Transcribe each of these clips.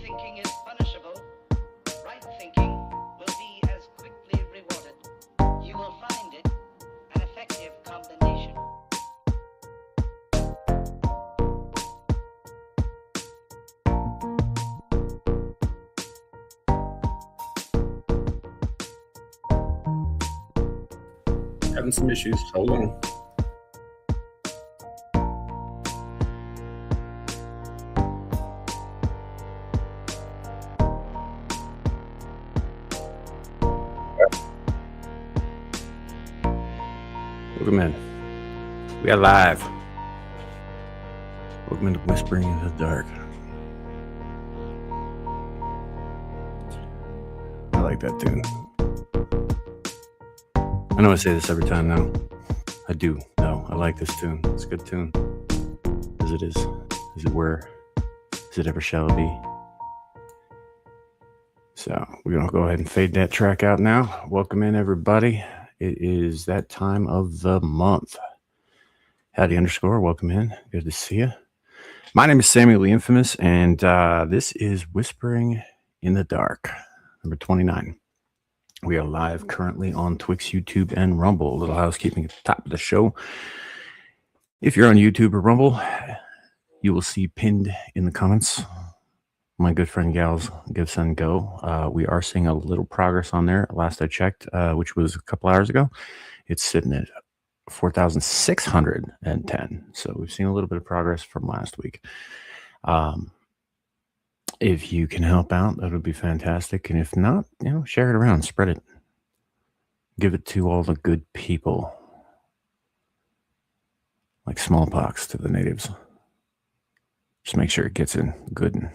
thinking is punishable, right thinking will be as quickly rewarded. You will find it an effective combination. Having some issues. Hold on. Welcome in. We are live. Welcome into Whispering in the Dark. I like that tune. I know I say this every time now. I do. No, I like this tune. It's a good tune. As it is. As it were. As it ever shall be. So we're going to go ahead and fade that track out now. Welcome in, everybody. It is that time of the month. Howdy _ welcome in. Good to see you. My name is Samuel the Infamous, and this is Whispering in the Dark, number 29. We are live currently on Twix, YouTube, and Rumble. A little housekeeping at the top of the show. If you're on YouTube or Rumble, you will see pinned in the comments my good friend Gal's Give Send Go. We are seeing a little progress on there. Last I checked, which was a couple hours ago, it's sitting at 4,610. So we've seen a little bit of progress from last week. If you can help out, that would be fantastic. And if not, share it around, spread it. Give it to all the good people. Like smallpox to the natives. Just make sure it gets in good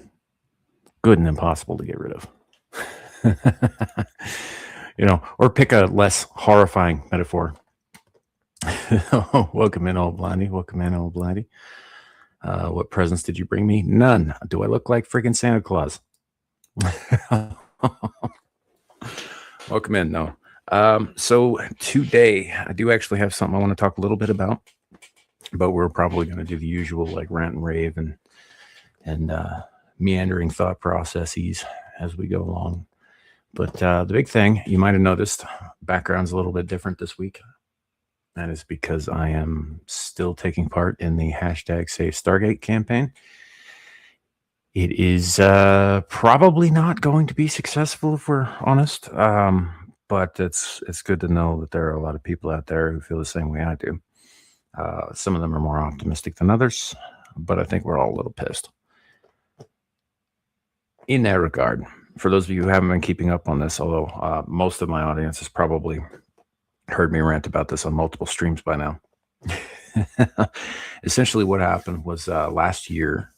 and impossible to get rid of. Or pick a less horrifying metaphor. Welcome in, old blindy. Welcome in, old blindy. What presents did you bring me? None. Do I look like freaking Santa Claus? Welcome in. No. So today I do actually have something I want to talk a little bit about, but we're probably going to do the usual like rant and rave and meandering thought processes as we go along. But the big thing you might have noticed, background's a little bit different this week. That is because I am still taking part in the hashtag Save Stargate campaign. It is probably not going to be successful if we're honest, but it's good to know that there are a lot of people out there who feel the same way I do. Some of them are more optimistic than others, but I think we're all a little pissed. In that regard, for those of you who haven't been keeping up on this, although most of my audience has probably heard me rant about this on multiple streams by now. Essentially what happened was last year,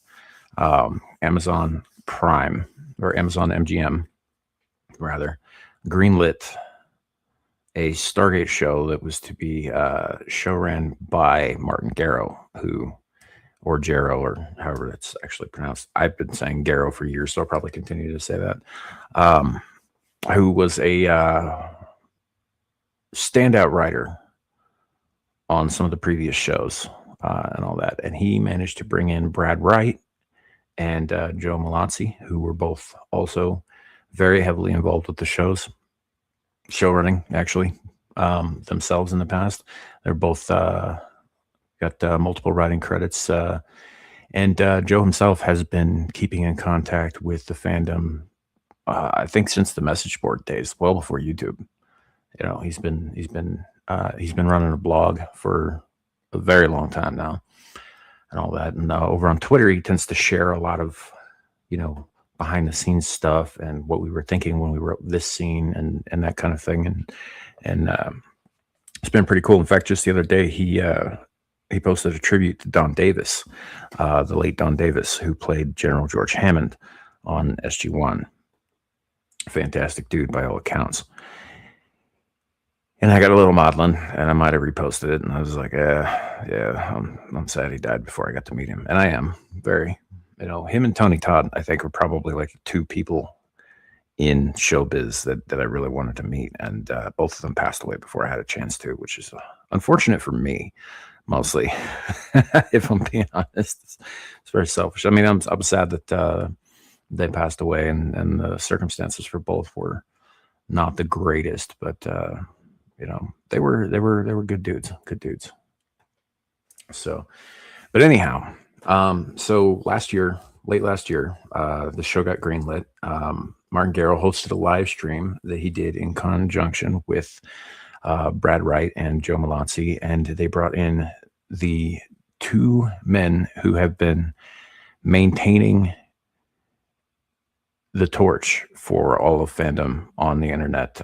Amazon Prime, or Amazon MGM, rather, greenlit a Stargate show that was to be show ran by Martin Garrow, or Jarrow, or however it's actually pronounced. I've been saying Garrow for years, so I'll probably continue to say that. Who was a standout writer on some of the previous shows and all that. And he managed to bring in Brad Wright and Joe Malazzi, who were both also very heavily involved with the show running, actually, themselves in the past. They're both got multiple writing credits. And Joe himself has been keeping in contact with the fandom, I think since the message board days, well before YouTube. He's been running a blog for a very long time now and all that. And over on Twitter, he tends to share a lot of, behind the scenes stuff and what we were thinking when we wrote this scene and that kind of thing. And it's been pretty cool. In fact, just the other day, he posted a tribute to Don Davis, the late Don Davis, who played General George Hammond on SG-1. Fantastic dude by all accounts. And I got a little maudlin, and I might have reposted it, and I was like, I'm sad he died before I got to meet him. And I am very, him and Tony Todd, I think, were probably like two people in showbiz that I really wanted to meet. And both of them passed away before I had a chance to, which is unfortunate for me, mostly, if I'm being honest. It's very selfish. I mean, I'm sad that they passed away, and the circumstances for both were not the greatest, but they were good dudes, good dudes. So, but anyhow, so late last year, the show got greenlit. Martin Garrow hosted a live stream that he did in conjunction with Brad Wright and Joe Malazzi, and they brought in the two men who have been maintaining the torch for all of fandom on the internet.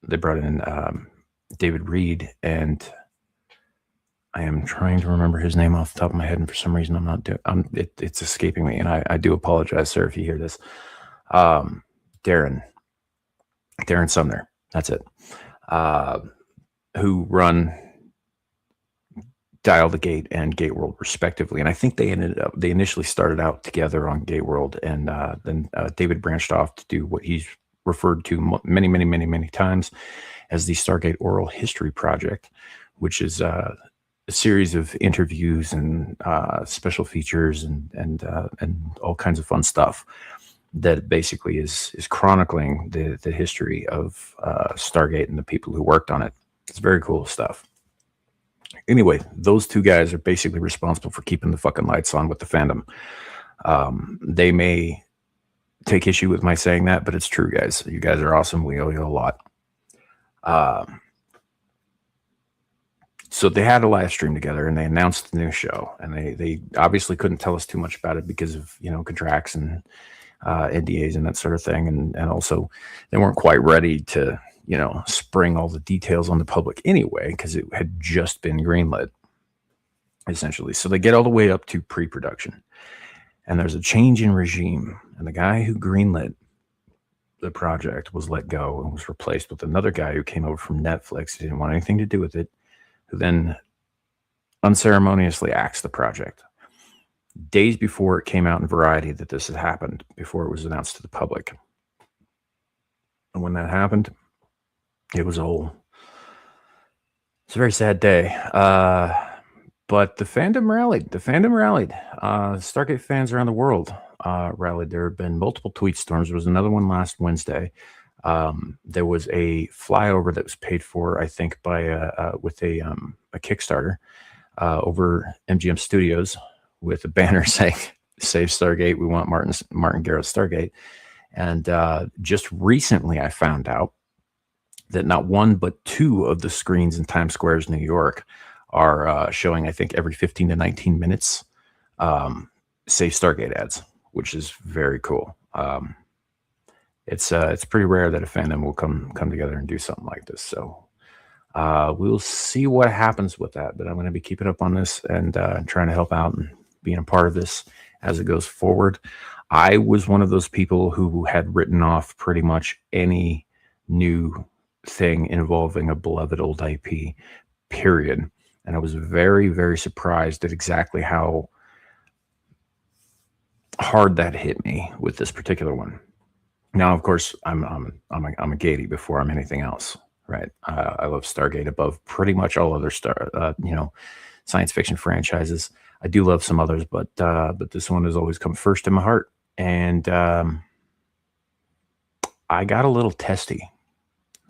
They brought in David Reed, and I am trying to remember his name off the top of my head, and for some reason I'm not doing. It's escaping me, and I do apologize, sir, if you hear this. Darren Sumner. That's it. Who run Dial the Gate and Gate World respectively, and I think they initially started out together on Gate World, and then David branched off to do what he's referred to many times as the Stargate Oral History Project, which is a series of interviews and special features and all kinds of fun stuff that basically is chronicling the history of Stargate and the people who worked on it. It's very cool stuff. Anyway, those two guys are basically responsible for keeping the fucking lights on with the fandom. They may take issue with my saying that, but it's true, guys. You guys are awesome. We owe you a lot. So they had a live stream together, and they announced the new show, and they obviously couldn't tell us too much about it because of contracts and NDAs and that sort of thing, and also they weren't quite ready to spring all the details on the public anyway, because it had just been greenlit, essentially. So they get all the way up to pre-production, and there's a change in regime, and the guy who greenlit the project was let go and was replaced with another guy who came over from Netflix. He didn't want anything to do with it, who then unceremoniously axed the project. Days before it came out in Variety that this had happened, before it was announced to the public. And when that happened, it's a very sad day. But the fandom rallied. Stargate fans around the world rallied. There have been multiple tweet storms. There was another one last Wednesday. There was a flyover that was paid for, I think, by with a Kickstarter over MGM Studios with a banner saying "Save Stargate. We want Martin Garrett's Stargate." And just recently, I found out that not one but two of the screens in Times Square's New York are showing, I think, every 15 to 19 minutes, Save Stargate ads, which is very cool. It's pretty rare that a fandom will come together and do something like this. So we'll see what happens with that. But I'm going to be keeping up on this and trying to help out and being a part of this as it goes forward. I was one of those people who had written off pretty much any new thing involving a beloved old IP, period. And I was very, very surprised at exactly how hard that hit me with this particular one. Now, of course, I'm a gatey before I'm anything else, right? I love Stargate above pretty much all other science fiction franchises. I do love some others, but this one has always come first in my heart. And I got a little testy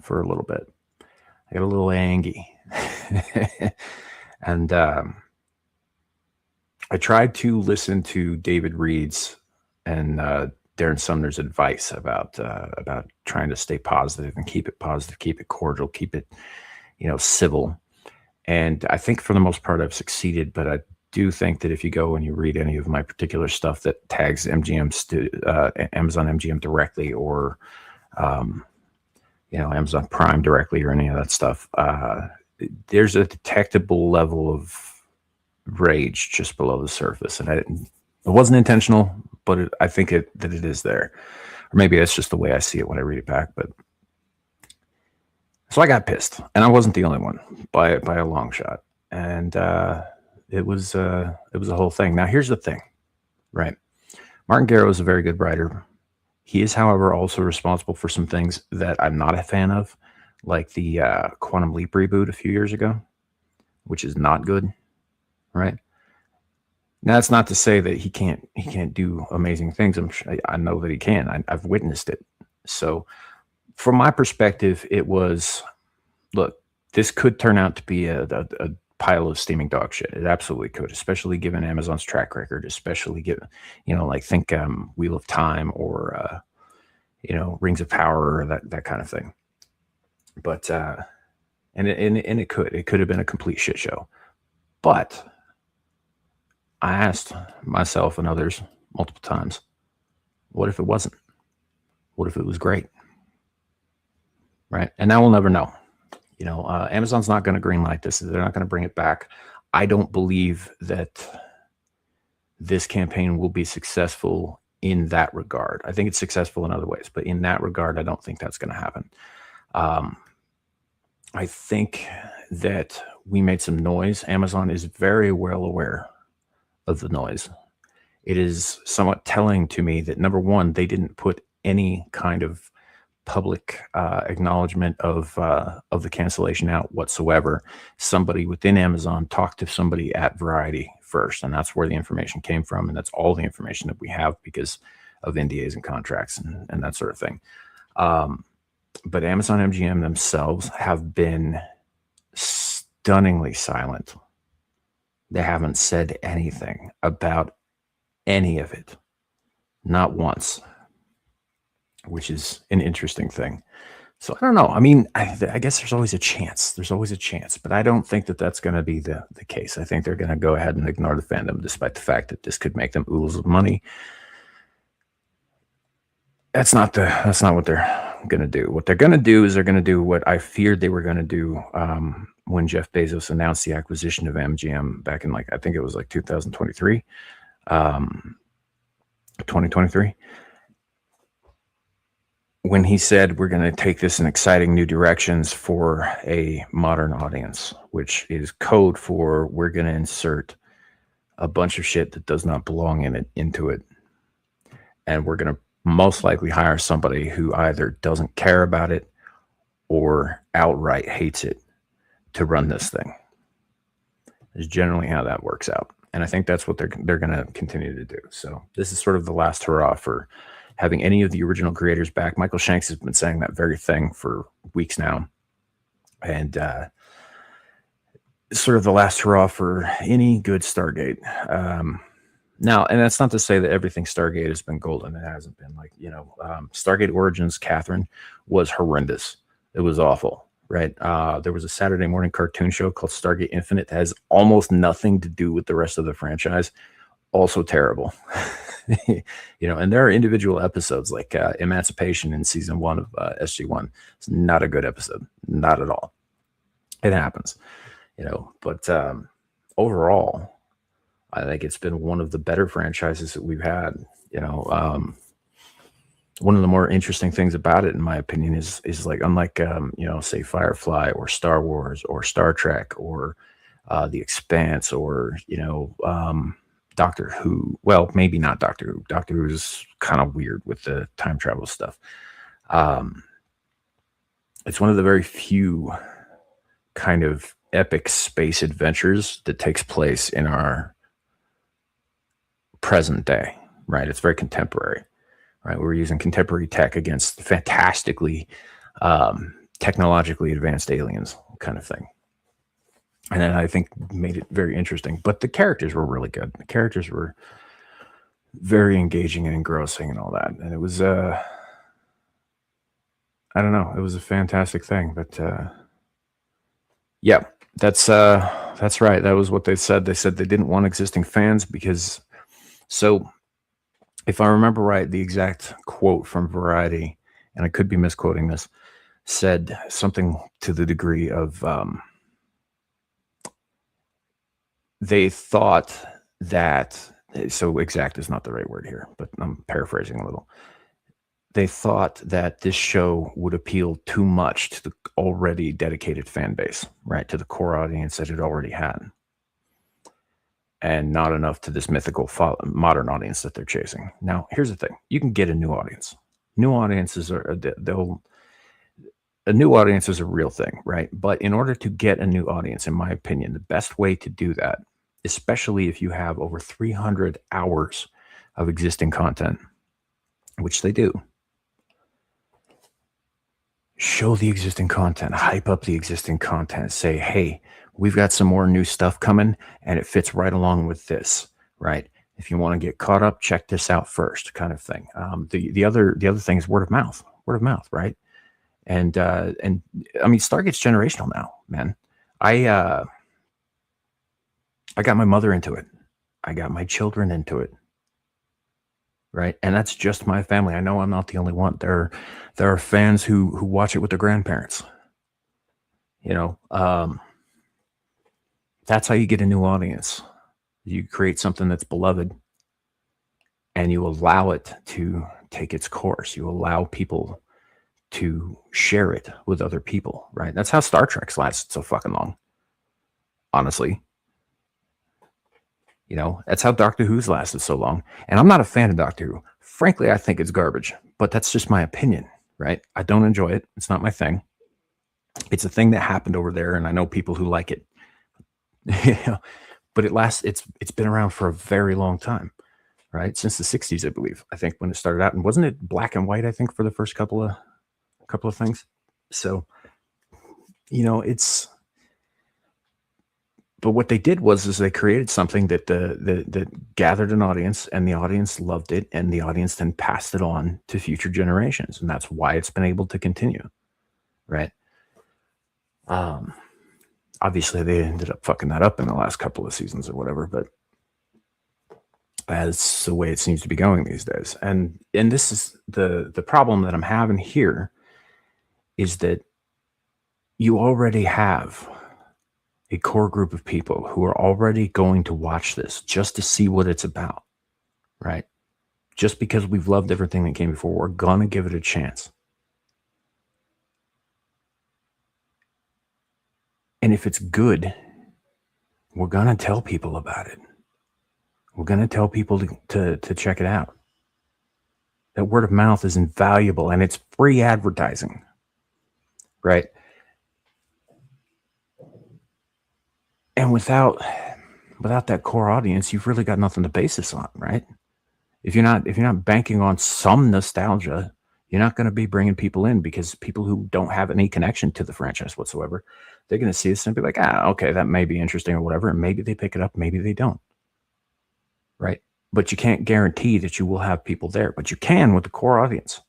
for a little bit. I got a little angry. And I tried to listen to David Reed's and Darren Sumner's advice about trying to stay positive and keep it positive, keep it cordial, keep it civil. And I think for the most part I've succeeded, but I do think that if you go and you read any of my particular stuff that tags Amazon MGM directly, or Amazon Prime directly, or any of that stuff, there's a detectable level of rage just below the surface, and it wasn't intentional, but I think that it is there, or maybe that's just the way I see it when I read it back. But so I got pissed, and I wasn't the only one by a long shot, and it was a whole thing. Now here's the thing, right? Martin Garrow is a very good writer. He is, however, also responsible for some things that I'm not a fan of, like the Quantum Leap reboot a few years ago, which is not good, right? Now, that's not to say that he can't do amazing things. I know that he can. I've witnessed it. So, from my perspective, it was look. This could turn out to be a pile of steaming dog shit. It absolutely could, especially given Amazon's track record. Especially given, like think Wheel of Time or Rings of Power or that kind of thing. But and it could have been a complete shit show. But I asked myself and others multiple times, what if it wasn't? What if it was great? Right? And now we'll never know. Amazon's not going to greenlight this. They're not going to bring it back. I don't believe that this campaign will be successful in that regard. I think it's successful in other ways, but in that regard, I don't think that's going to happen. I think that we made some noise. Amazon is very well aware of the noise. It is somewhat telling to me that, number one, they didn't put any kind of public acknowledgement of the cancellation out whatsoever. Somebody within Amazon talked to somebody at Variety first, and that's where the information came from, and that's all the information that we have because of NDAs and contracts and that sort of thing. But Amazon MGM themselves have been stunningly silent. They haven't said anything about any of it, not once, which is an interesting thing. So I don't know. I mean, I guess there's always a chance. There's always a chance, but I don't think that that's going to be the case. I think they're going to go ahead and ignore the fandom, despite the fact that this could make them oodles of money. That's not what they're going to do. What they're going to do is they're going to do what I feared they were going to do when Jeff Bezos announced the acquisition of MGM back in I think it was 2023, 2023. When he said we're going to take this in exciting new directions for a modern audience, which is code for we're going to insert a bunch of shit that does not belong into it. And we're going to most likely hire somebody who either doesn't care about it or outright hates it to run this thing. Is generally how that works out. And I think that's what they're going to continue to do. So this is sort of the last hurrah for having any of the original creators back. Michael Shanks has been saying that very thing for weeks now. And sort of the last hurrah for any good Stargate. Now, and that's not to say that everything Stargate has been golden. It hasn't been. Stargate Origins, Catherine, was horrendous. It was awful, right? There was a Saturday morning cartoon show called Stargate Infinite that has almost nothing to do with the rest of the franchise. Also terrible. And there are individual episodes like Emancipation in season 1 of SG1. It's not a good episode. Not at all. It happens, but overall, I think it's been one of the better franchises that we've had. One of the more interesting things about it, in my opinion, is unlike say Firefly or Star Wars or Star Trek or The Expanse or Doctor Who. Well, maybe not Doctor Who. Doctor Who is kind of weird with the time travel stuff. It's one of the very few kind of epic space adventures that takes place in our present day, right? It's very contemporary, right? We're using contemporary tech against fantastically technologically advanced aliens kind of thing. And then I think made it very interesting. But the characters were really good. The characters were very engaging and engrossing and all that. And it was, I don't know, it was a fantastic thing. But yeah, that's right. That was what they said. They said they didn't want existing fans because, so if I remember right, the exact quote from Variety, and I could be misquoting this, said something to the degree of, they thought that, so exact is not the right word here, but I'm paraphrasing a little. They thought that this show would appeal too much to the already dedicated fan base, right? To the core audience that it already had. And not enough to this mythical modern audience that they're chasing. Now, here's the thing. You can get a new audience. New audiences a new audience is a real thing, right? But in order to get a new audience, in my opinion, the best way to do that especially if you have over 300 hours of existing content, which they do. Show the existing content, hype up the existing content, say, hey, we've got some more new stuff coming and it fits right along with this, right? If you want to get caught up, check this out first, kind of thing. The other thing is word of mouth, right? And I mean, Stargate's generational now, man. I got my mother into it. I got my children into it. Right. And that's just my family. I know I'm not the only one. There are fans who watch it with their grandparents. That's how you get a new audience. You create something that's beloved and you allow it to take its course. You allow people to share it with other people, right? That's how Star Trek's lasted so fucking long. Honestly. That's how Doctor Who's lasted so long. And I'm not a fan of Doctor Who. Frankly, I think it's garbage, but that's just my opinion, right? I don't enjoy it. It's not my thing. It's a thing that happened over there, and I know people who like it. But it's been around for a very long time, right? Since the 60s, I believe. I think when it started out, and wasn't it black and white, I think, for the first couple of things. So, but what they did was they created something that gathered an audience, and the audience loved it, and the audience then passed it on to future generations, and that's why it's been able to continue, right? Obviously, they ended up fucking that up in the last couple of seasons or whatever, but that's the way it seems to be going these days. And this is the problem that I'm having here is that you already have a core group of people who are already going to watch this just to see what it's about, right? Just because we've loved everything that came before, we're going to give it a chance. And if it's good, we're going to tell people about it. We're going to tell people to check it out. That word of mouth is invaluable, and it's free advertising, right? And without that core audience, you've really got nothing to base this on, right? If you're not banking on some nostalgia, you're not going to be bringing people in, because people who don't have any connection to the franchise whatsoever, they're going to see this and be like, okay, that may be interesting or whatever, and maybe they pick it up, maybe they don't, right? But you can't guarantee that you will have people there, but you can with the core audience,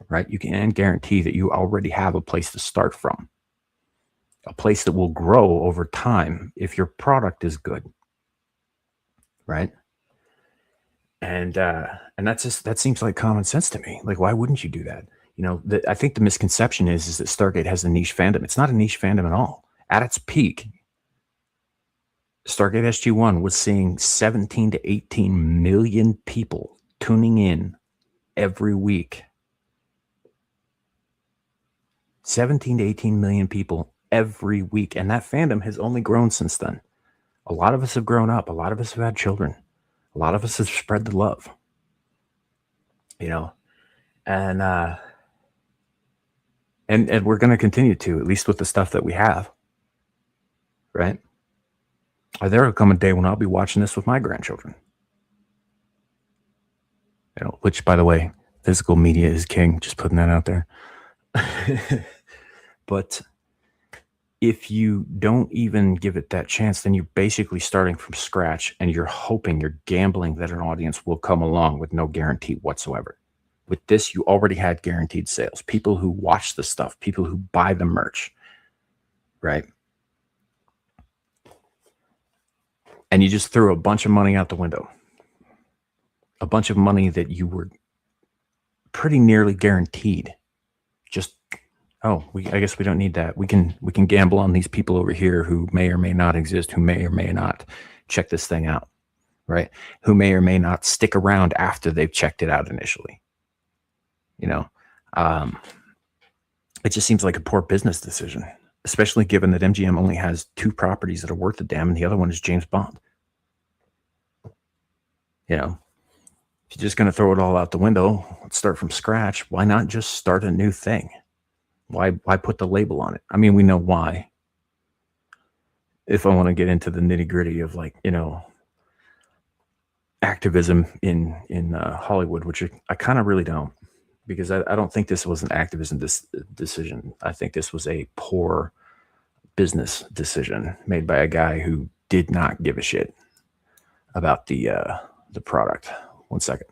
right? You can guarantee that you already have a place to start from. A place that will grow over time if your product is good, right? And that seems like common sense to me. Like, why wouldn't you do that? I think the misconception is that Stargate has a niche fandom. It's not a niche fandom at all. At its peak, Stargate SG-1 was seeing 17 to 18 million people tuning in every week. 17 to 18 million people every week. And that fandom has only grown since then. A lot of us have grown up. A lot of us have had children. A lot of us have spread the love. And we're going to continue to, at least with the stuff that we have. Right? There will come a day when I'll be watching this with my grandchildren. Which, by the way, physical media is king. Just putting that out there. But if you don't even give it that chance, then you're basically starting from scratch, and you're gambling that an audience will come along with no guarantee whatsoever. With this, you already had guaranteed sales. People who watch the stuff, people who buy the merch, right? And you just threw a bunch of money out the window. A bunch of money that you were pretty nearly guaranteed. Just, I guess we don't need that. We can gamble on these people over here who may or may not exist, who may or may not check this thing out, right? Who may or may not stick around after they've checked it out initially. It just seems like a poor business decision, especially given that MGM only has 2 properties that are worth a damn, and the other one is James Bond. If you're just going to throw it all out the window, let's start from scratch. Why not just start a new thing? Why put the label on it? I mean, we know why. if I want to get into the nitty gritty of activism in Hollywood, which I kind of really don't, because I don't think this was an activism decision. I think this was a poor business decision made by a guy who did not give a shit about the product. 1 second.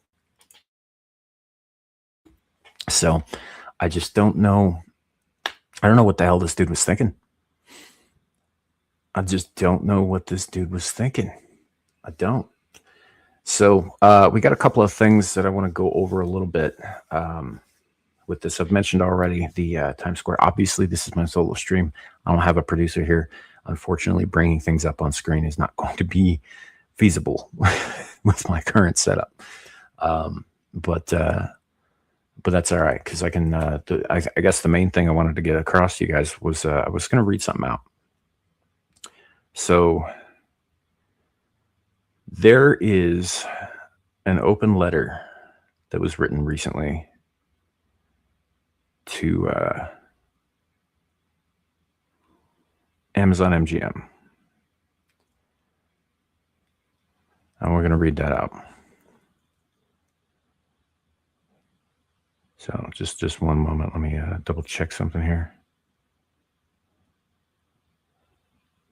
So I just don't know. I don't know what the hell this dude was thinking. I just don't know what this dude was thinking. I don't. So we got a couple of things that I want to go over a little bit with this. I've mentioned already the Times Square. Obviously, this is my solo stream. I don't have a producer here. Unfortunately, bringing things up on screen is not going to be feasible with my current setup. But that's all right, because I can. I guess the main thing I wanted to get across to you guys was I was going to read something out. So there is an open letter that was written recently to Amazon MGM. And we're going to read that out. So just one moment. Let me double check something here.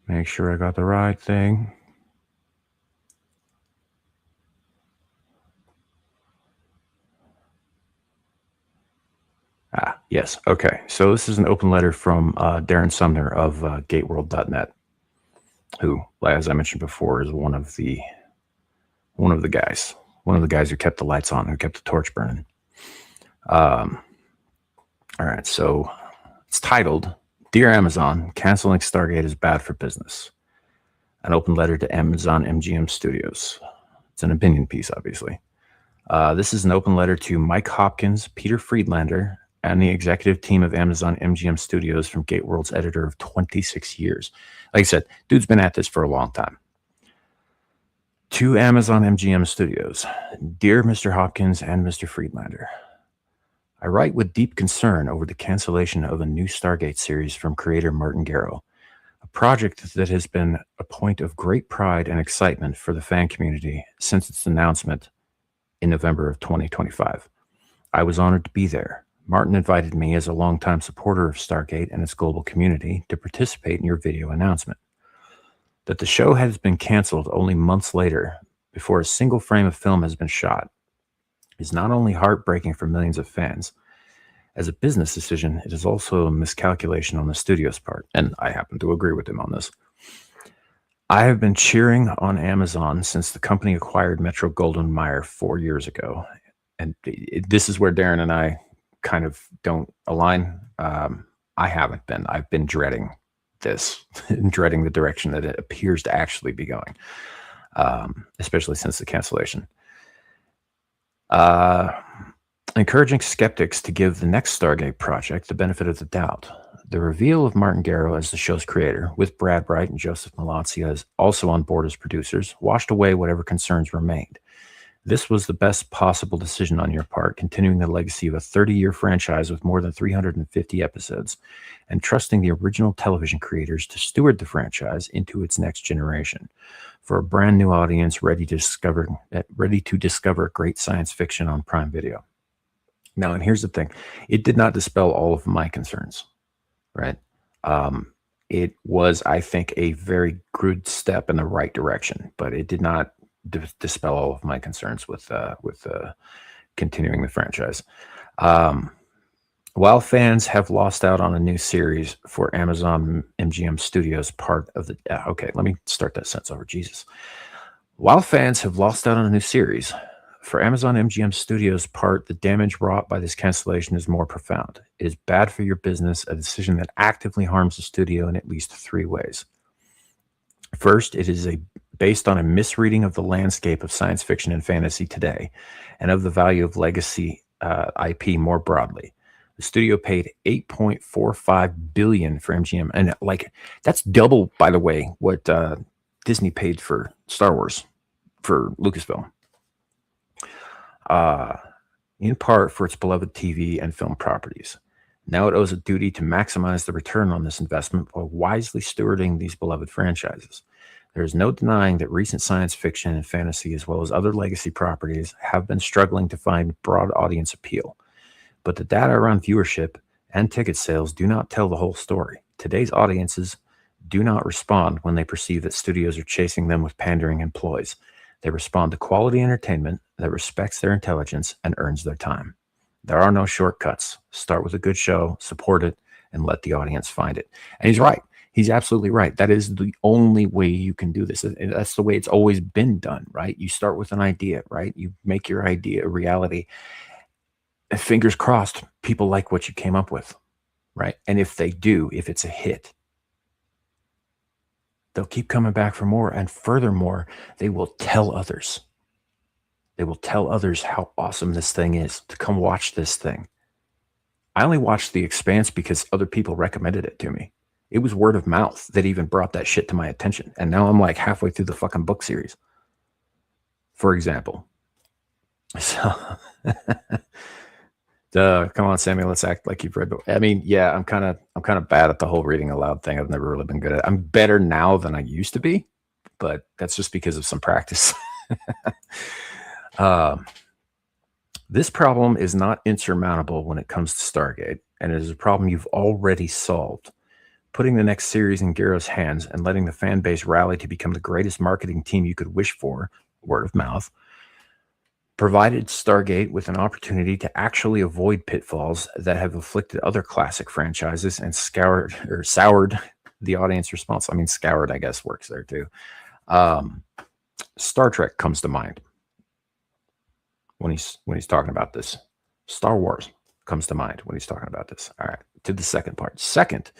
Make sure I got the right thing. Yes. Okay. So this is an open letter from Darren Sumner of gateworld.net, who, as I mentioned before, is one of the guys who kept the lights on, who kept the torch burning. All right. So it's titled, "Dear Amazon, canceling Stargate is bad for business." An open letter to Amazon MGM Studios. It's an opinion piece, obviously. This is an open letter to Mike Hopkins, Peter Friedlander, and the executive team of Amazon MGM Studios from Gateworld's editor of 26 years. Like I said, dude's been at this for a long time. To Amazon MGM Studios, dear Mr. Hopkins and Mr. Friedlander, I write with deep concern over the cancellation of a new Stargate series from creator Martin Garrow, a project that has been a point of great pride and excitement for the fan community since its announcement in November of 2025. I was honored to be there. Martin invited me as a longtime supporter of Stargate and its global community to participate in your video announcement. That the show has been canceled only months later, before a single frame of film has been shot, is not only heartbreaking for millions of fans. As a business decision, it is also a miscalculation on the studio's part, and I happen to agree with him on this. I have been cheering on Amazon since the company acquired Metro-Goldwyn-Mayer 4 years ago, and this is where Darren and I kind of don't align. I haven't been. I've been dreading this, dreading the direction that it appears to actually be going, especially since the cancellation. Encouraging skeptics to give the next Stargate project the benefit of the doubt. The reveal of Martin Garrow as the show's creator, with Brad Bright and Joseph Melancia as also on board as producers, washed away whatever concerns remained. This was the best possible decision on your part, continuing the legacy of a 30-year franchise with more than 350 episodes, and trusting the original television creators to steward the franchise into its next generation, for a brand new audience ready to discover great science fiction on Prime Video. Now, and here's the thing: it did not dispel all of my concerns, right? It was, I think, a very good step in the right direction, but it did not dispel all of my concerns with continuing the franchise. While fans have lost out on a new series for Amazon MGM Studios, part of the okay, let me start that sentence over. Jesus. While fans have lost out on a new series for Amazon MGM Studios, the damage wrought by this cancellation is more profound. It is bad for your business, a decision that actively harms the studio in at least 3 ways. First, it is based on a misreading of the landscape of science fiction and fantasy today, and of the value of legacy IP more broadly. The studio paid $8.45 billion for MGM, and that's double, by the way, what Disney paid for Star Wars for Lucasfilm. In part for its beloved TV and film properties. Now it owes a duty to maximize the return on this investment while wisely stewarding these beloved franchises. There is no denying that recent science fiction and fantasy, as well as other legacy properties, have been struggling to find broad audience appeal. But the data around viewership and ticket sales do not tell the whole story. Today's audiences do not respond when they perceive that studios are chasing them with pandering and ploys. They respond to quality entertainment that respects their intelligence and earns their time. There are no shortcuts. Start with a good show, support it, and let the audience find it. And he's right. He's absolutely right. That is the only way you can do this. That's the way it's always been done, right? You start with an idea, right? You make your idea a reality. And fingers crossed, people like what you came up with, right? And if they do, if it's a hit, they'll keep coming back for more. And furthermore, they will tell others. They will tell others how awesome this thing is, to come watch this thing. I only watched The Expanse because other people recommended it to me. It was word of mouth that even brought that shit to my attention. And now I'm like halfway through the fucking book series, for example. So, come on, Sammy, let's act like you've read. I mean, yeah, I'm kind of bad at the whole reading aloud thing. I've never really been good at it. I'm better now than I used to be, but that's just because of some practice. This problem is not insurmountable when it comes to Stargate, and it is a problem you've already solved. Putting the next series in Garrow's hands and letting the fan base rally to become the greatest marketing team you could wish for, word of mouth, provided Stargate with an opportunity to actually avoid pitfalls that have afflicted other classic franchises and soured the audience response. I mean, scoured, I guess, works there too. Star Trek comes to mind when he's talking about this. Star Wars comes to mind when he's talking about this. All right, to the second part. Second,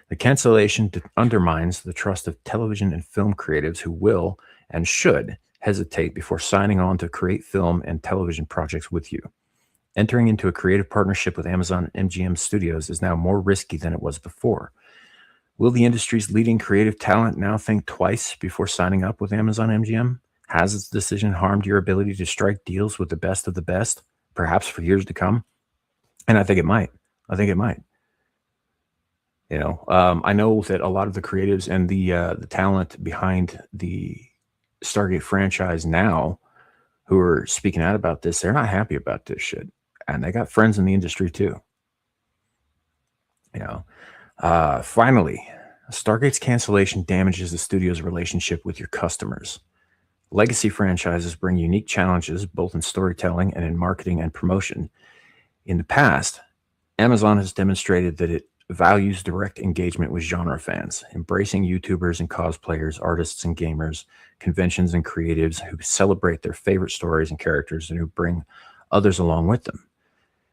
the cancellation undermines the trust of television and film creatives who will and should hesitate before signing on to create film and television projects with you. Entering into a creative partnership with Amazon MGM Studios is now more risky than it was before. Will the industry's leading creative talent now think twice before signing up with Amazon MGM? Has its decision harmed your ability to strike deals with the best of the best, perhaps for years to come? And I think it might. You know, I know that a lot of the creatives and the talent behind the Stargate franchise now who are speaking out about this, they're not happy about this shit. And they got friends in the industry too. You know, finally, Stargate's cancellation damages the studio's relationship with your customers. Legacy franchises bring unique challenges both in storytelling and in marketing and promotion. In the past, Amazon has demonstrated that it values direct engagement with genre fans, embracing YouTubers and cosplayers, artists and gamers, conventions and creatives who celebrate their favorite stories and characters and who bring others along with them.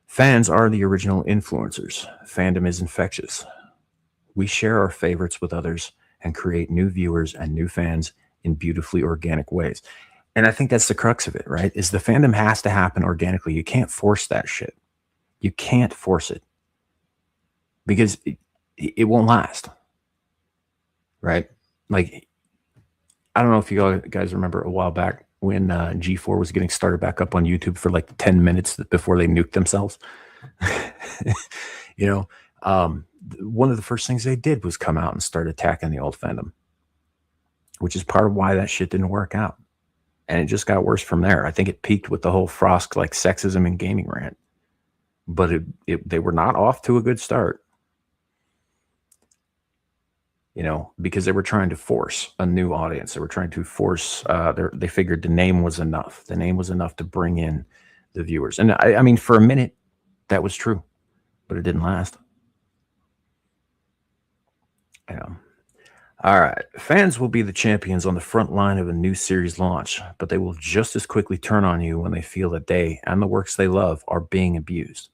Fans are the original influencers. Fandom is infectious. We share our favorites with others and create new viewers and new fans in beautifully organic ways. And I think that's the crux of it, right? Is the fandom has to happen organically. You can't force that shit. You can't force it because it won't last, right? Like, I don't know if you guys remember a while back when G4 was getting started back up on YouTube for like 10 minutes before they nuked themselves. You know, one of the first things they did was come out and start attacking the old fandom, which is part of why that shit didn't work out. And it just got worse from there. I think it peaked with the whole Frost like sexism and gaming rant, but they were not off to a good start. You know, because they were trying to force a new audience. They were trying to force, they figured the name was enough. The name was enough to bring in the viewers. And I mean, for a minute, that was true, but it didn't last. Yeah. All right. Fans will be the champions on the front line of a new series launch, but they will just as quickly turn on you when they feel that they and the works they love are being abused.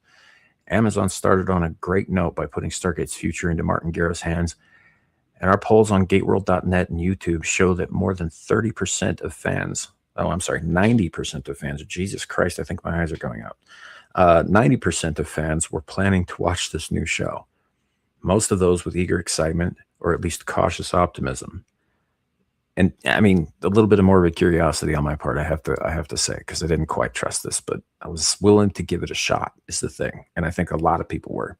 Amazon started on a great note by putting Stargate's future into Martin Garrow's hands. And our polls on gateworld.net and YouTube show that more than 30% of fans, 90% of fans, Jesus Christ, I think my eyes are going out. 90% of fans were planning to watch this new show. Most of those with eager excitement, or at least cautious optimism. And I mean, a little bit of morbid curiosity on my part, I have to say, because I didn't quite trust this, but I was willing to give it a shot, is the thing. And I think a lot of people were.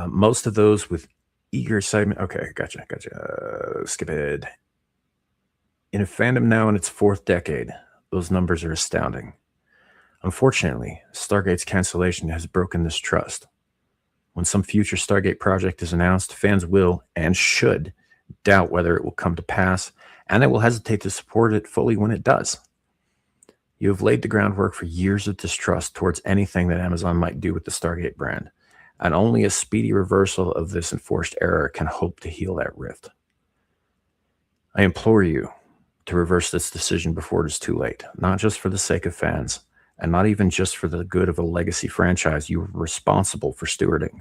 Most of those with eager excitement. Okay, gotcha. Skip it. In a fandom now in its fourth decade, those numbers are astounding. Unfortunately, Stargate's cancellation has broken this trust. When some future Stargate project is announced, fans will and should doubt whether it will come to pass, and they will hesitate to support it fully when it does. You have laid the groundwork for years of distrust towards anything that Amazon might do with the Stargate brand, and only a speedy reversal of this enforced error can hope to heal that rift. I implore you to reverse this decision before it is too late, not just for the sake of fans, and not even just for the good of a legacy franchise you are responsible for stewarding.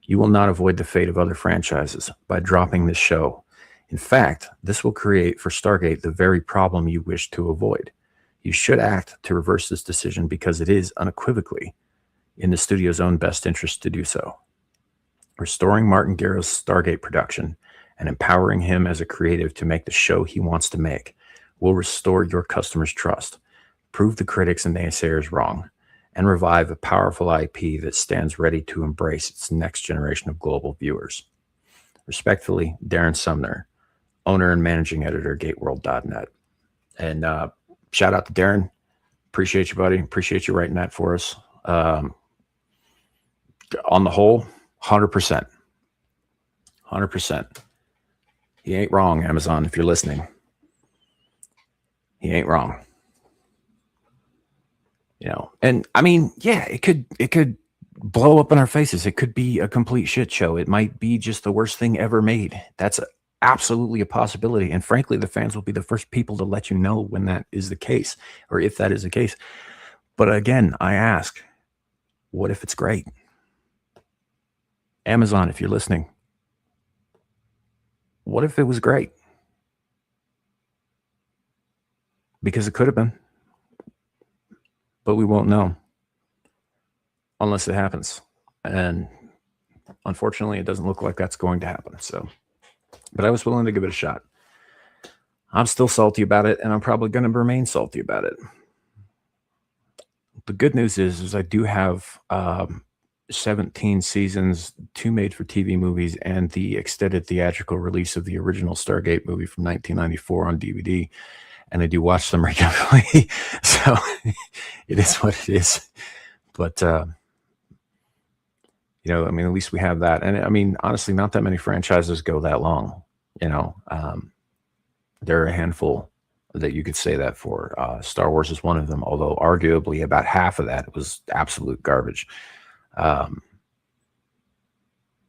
You will not avoid the fate of other franchises by dropping this show. In fact, this will create for Stargate the very problem you wish to avoid. You should act to reverse this decision because it is unequivocally in the studio's own best interest to do so. Restoring Martin Garrow's Stargate production and empowering him as a creative to make the show he wants to make will restore your customers' trust, prove the critics and naysayers wrong, and revive a powerful IP that stands ready to embrace its next generation of global viewers. Respectfully, Darren Sumner, owner and managing editor, GateWorld.net. And shout out to Darren. Appreciate you, buddy. Appreciate you writing that for us. On the whole, 100%. 100%. He ain't wrong, Amazon, if you're listening. He ain't wrong. You know, and I mean, yeah, it could blow up in our faces. It could be a complete shit show. It might be just the worst thing ever made. That's absolutely a possibility. And frankly, the fans will be the first people to let you know when that is the case, or if that is the case. But again, I ask, what if it's great? Amazon, if you're listening, what if it was great? Because it could have been. But we won't know unless it happens. And unfortunately, it doesn't look like that's going to happen. So, but I was willing to give it a shot. I'm still salty about it, and I'm probably going to remain salty about it. The good news is I do have 17 seasons, 2 made-for-TV movies, and the extended theatrical release of the original Stargate movie from 1994 on DVD. And I do watch them regularly. So it is what it is. But, you know, I mean, at least we have that. And I mean, honestly, not that many franchises go that long. You know, there are a handful that you could say that for. Star Wars is one of them, although arguably about half of that was absolute garbage.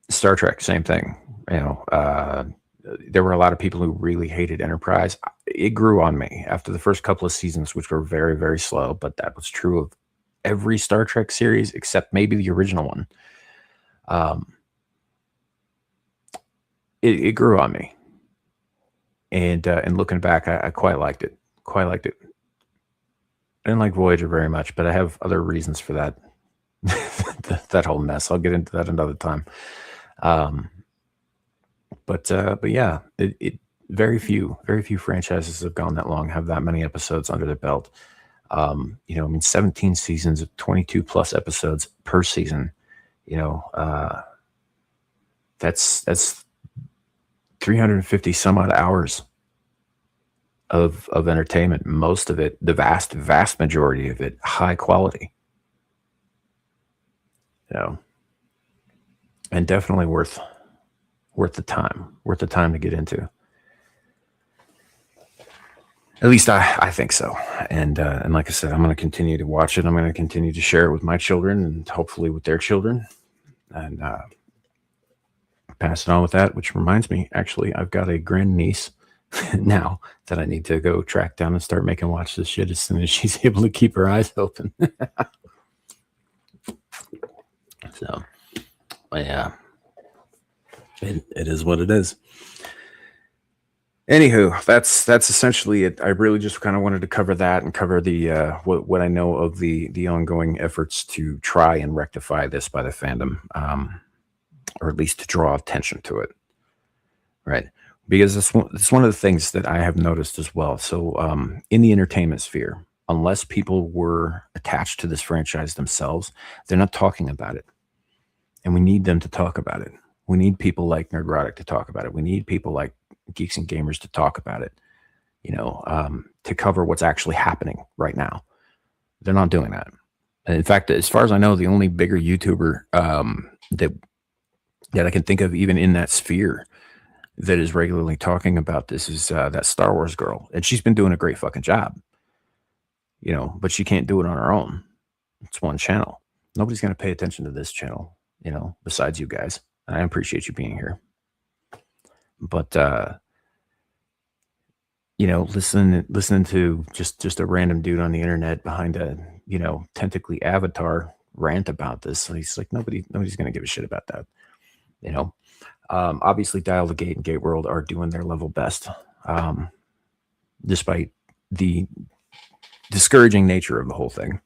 Star Trek, same thing. You know, there were a lot of people who really hated Enterprise. It grew on me after the first couple of seasons, which were very, very slow, but that was true of every Star Trek series except maybe the original one. It grew on me. And looking back, I quite liked it. Quite liked it. I didn't like Voyager very much, but I have other reasons for that. That whole mess. I'll get into that another time. But yeah, very few franchises have gone that long, have that many episodes under their belt. You know, I mean, 17 seasons of 22 plus episodes per season. You know, that's 350 some odd hours of entertainment. Most of it, the vast majority of it, high quality. You know, and definitely worth the time to get into. At least I think so. And like I said, I'm going to continue to watch it. I'm going to continue to share it with my children and hopefully with their children, and pass it on with that. Which reminds me, actually, I've got a grandniece now that I need to go track down and start making watch this shit as soon as she's able to keep her eyes open. So, yeah. It is what it is. Anywho, that's essentially it. I really just kind of wanted to cover that and cover the what I know of the ongoing efforts to try and rectify this by the fandom, or at least to draw attention to it, right? Because it's one of the things that I have noticed as well. So in the entertainment sphere, unless people were attached to this franchise themselves, they're not talking about it. and we need them to talk about it. We need people like Nerdrotic to talk about it. We need people like Geeks and Gamers to talk about it, to cover what's actually happening right now. They're not doing that. And in fact, as far as I know, the only bigger YouTuber that I can think of, even in that sphere, that is regularly talking about this is that Star Wars girl. And she's been doing a great fucking job, but she can't do it on her own. It's one channel. Nobody's going to pay attention to this channel, besides you guys. I appreciate you being here. But, listening to just a random dude on the internet behind a, tentacly avatar rant about this. He's like, nobody's going to give a shit about that. Obviously Dial the Gate and Gate World are doing their level best, despite the discouraging nature of the whole thing.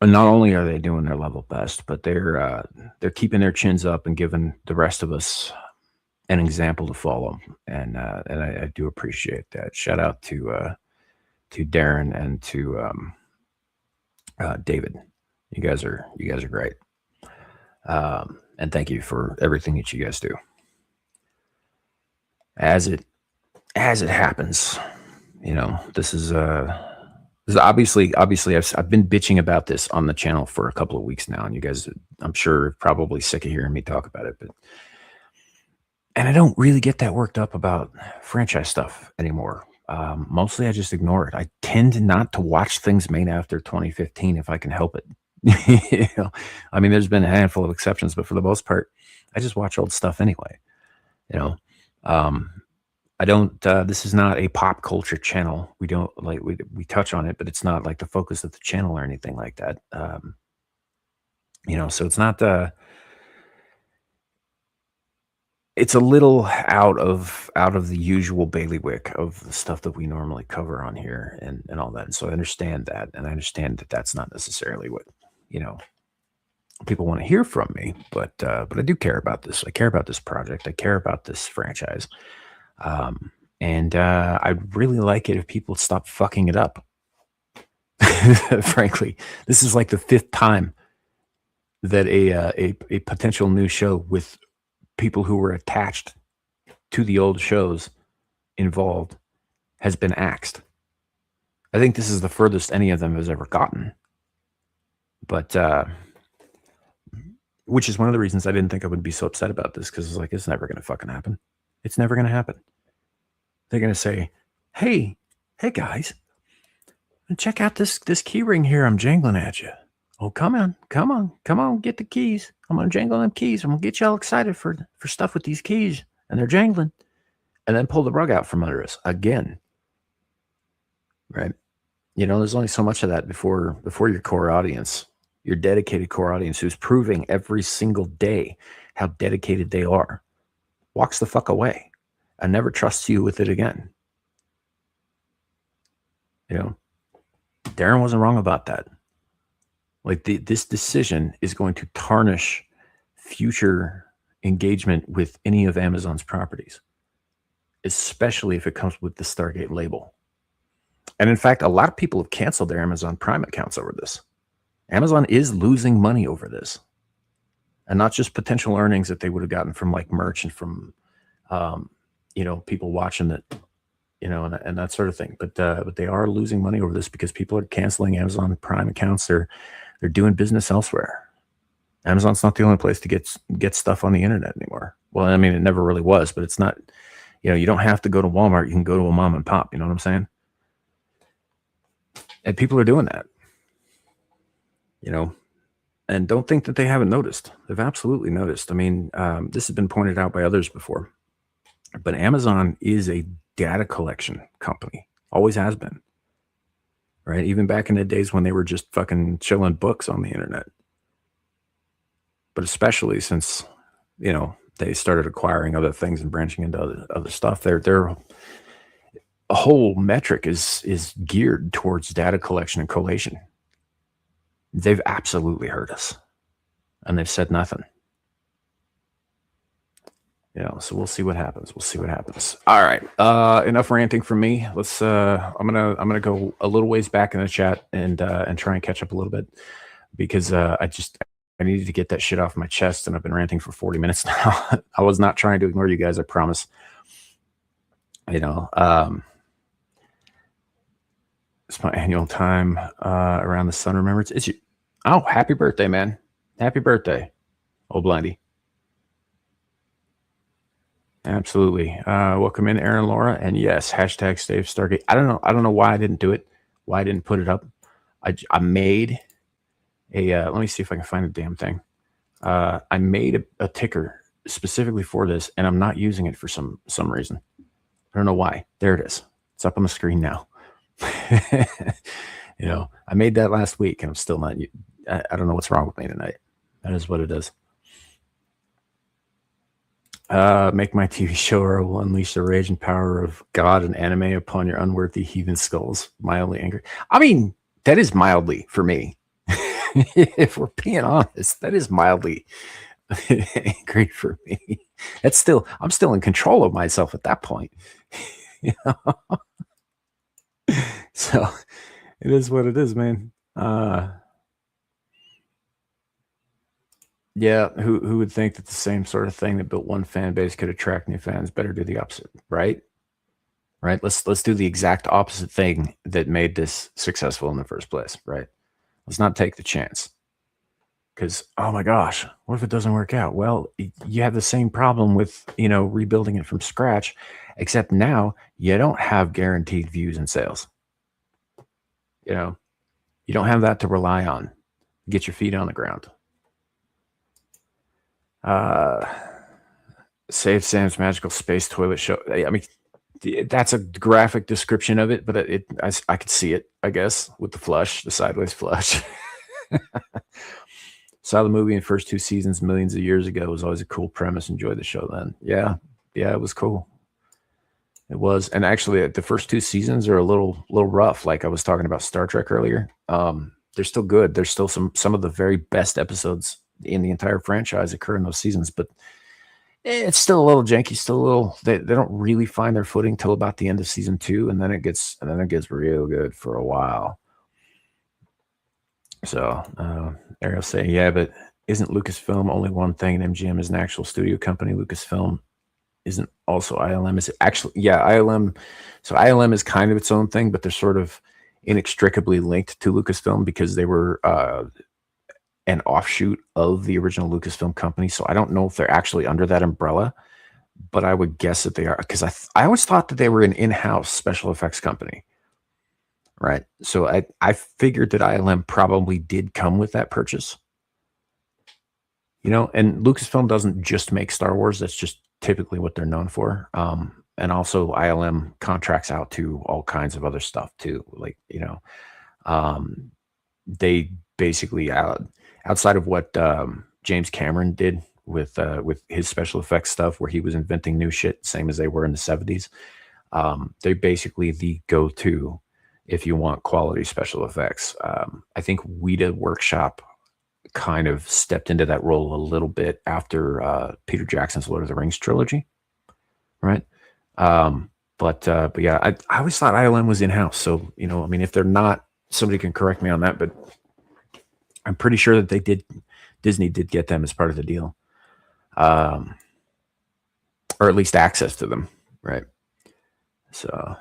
And not only are they doing their level best, but they're keeping their chins up and giving the rest of us an example to follow. And I do appreciate that. Shout out to Darren and to David. You guys are great. And thank you for everything that you guys do. As it happens, this is obviously I've been bitching about this on the channel for a couple of weeks now, and you guys, I'm sure, are probably sick of hearing me talk about it. And I don't really get that worked up about franchise stuff anymore. Mostly I just ignore it. I tend not to watch things made after 2015 if I can help it. I mean, there's been a handful of exceptions, but for the most part, I just watch old stuff anyway. I don't, this is not a pop culture channel. We don't we touch on it, but it's not like the focus of the channel or anything like that. So it's not, it's a little out of the usual bailiwick of the stuff that we normally cover on here and all that. And so I understand that. And I understand that that's not necessarily what, people want to hear from me, but I do care about this. I care about this project. I care about this franchise. And I'd really like it if people stop fucking it up. Frankly, this is like the 5th time that a potential new show with people who were attached to the old shows involved has been axed. I think this is the furthest any of them has ever gotten. But which is one of the reasons I didn't think I would be so upset about this, because it's like, it's never going to fucking happen. It's never going to happen. They're going to say, hey guys, check out this key ring here I'm jangling at you. Oh, come on, get the keys. I'm going to jangle them keys. I'm going to get you all excited for stuff with these keys. And they're jangling. And then pull the rug out from under us again. Right? There's only so much of that before your core audience, your dedicated core audience, who's proving every single day how dedicated they are, walks the fuck away and never trusts you with it again. Darren wasn't wrong about that. Like this decision is going to tarnish future engagement with any of Amazon's properties, especially if it comes with the Stargate label. And in fact, a lot of people have canceled their Amazon Prime accounts over this. Amazon is losing money over this, and not just potential earnings that they would have gotten from like merch and from, people watching it, and that sort of thing. But they are losing money over this because people are canceling Amazon Prime accounts. They're doing business elsewhere. Amazon's not the only place to get stuff on the internet anymore. Well, I mean, it never really was, but it's not, you don't have to go to Walmart. You can go to a mom and pop. You know what I'm saying? And people are doing that, and don't think that they haven't noticed. They've absolutely noticed. I mean, this has been pointed out by others before, but Amazon is a data collection company. Always has been. Right? Even back in the days when they were just fucking chilling books on the internet. But especially since, they started acquiring other things and branching into other stuff, their whole metric is geared towards data collection and collation. They've absolutely hurt us, and they've said nothing. So we'll see what happens. All right. Enough ranting from me. Let's I'm gonna go a little ways back in the chat and try and catch up a little bit, because I I needed to get that shit off my chest, and I've been ranting for 40 minutes now. I was not trying to ignore you guys, I promise. It's my annual time around the sun. Remember, it's you. Oh, happy birthday, man. Happy birthday, old Blindy. Absolutely. Welcome in, Aaron, Laura, and yes, hashtag Save Stargate. I don't know why I didn't do it. Why I didn't put it up. I made a. Let me see if I can find the damn thing. I made a ticker specifically for this, and I'm not using it for some reason. I don't know why. There it is. It's up on the screen now. I made that last week, and I'm still not. I don't know what's wrong with me tonight. That is what it is. Make my TV show, or I will unleash the rage and power of God and anime upon your unworthy heathen skulls. Mildly angry. I mean, that is mildly for me. If we're being honest, that is mildly angry for me. I'm still in control of myself at that point. So it is what it is, man. Yeah, who would think that the same sort of thing that built one fan base could attract new fans? Better do the opposite, right? Right. Let's do the exact opposite thing that made this successful in the first place, right? Let's not take the chance. Because, oh my gosh, what if it doesn't work out? Well, you have the same problem with, rebuilding it from scratch, except now you don't have guaranteed views and sales. You don't have that to rely on. Get your feet on the ground. Save Sam's Magical Space Toilet Show. I mean, that's a graphic description of it, but I could see it, I guess, with the sideways flush. Saw the movie in the first 2 seasons millions of years ago. It was always a cool premise. Enjoyed the show then. Yeah, it was cool. It was. And actually, the first 2 seasons are a little rough. Like I was talking about Star Trek earlier. They're still good. There's still some of the very best episodes in the entire franchise occur in those seasons, but it's still a little janky. Still a little. They don't really find their footing till about the end of season 2, and then it gets real good for a while. So Ariel saying, yeah, but isn't Lucasfilm only one thing, and MGM is an actual studio company? Lucasfilm isn't also ILM? Is it actually? Yeah, ILM. So ILM is kind of its own thing, but they're sort of inextricably linked to Lucasfilm because they were an offshoot of the original Lucasfilm company. So I don't know if they're actually under that umbrella, but I would guess that they are, because I always thought that they were an in-house special effects company. Right. So I figured that ILM probably did come with that purchase. And Lucasfilm doesn't just make Star Wars. That's just typically what they're known for. And also ILM contracts out to all kinds of other stuff too. Like, they basically outside of what James Cameron did with his special effects stuff, where he was inventing new shit, same as they were in the 70s. They're basically the go-to if you want quality special effects. I think Weta Workshop kind of stepped into that role a little bit after Peter Jackson's Lord of the Rings trilogy, right? But yeah, I always thought ILM was in-house. So, if they're not, somebody can correct me on that, but I'm pretty sure that Disney did get them as part of the deal. Or at least access to them, right? So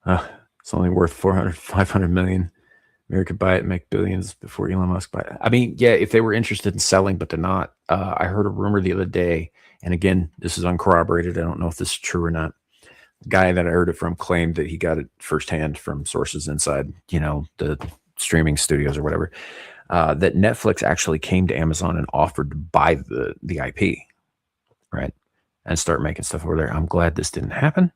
it's only worth 500 million. America could buy it and make billions before Elon Musk buy it. I mean, yeah, if they were interested in selling, but they're not. I heard a rumor the other day, and again, this is uncorroborated. I don't know if this is true or not. The guy that I heard it from claimed that he got it firsthand from sources inside, the streaming studios or whatever, that Netflix actually came to Amazon and offered to buy the IP, right, and start making stuff over there. I'm glad this didn't happen,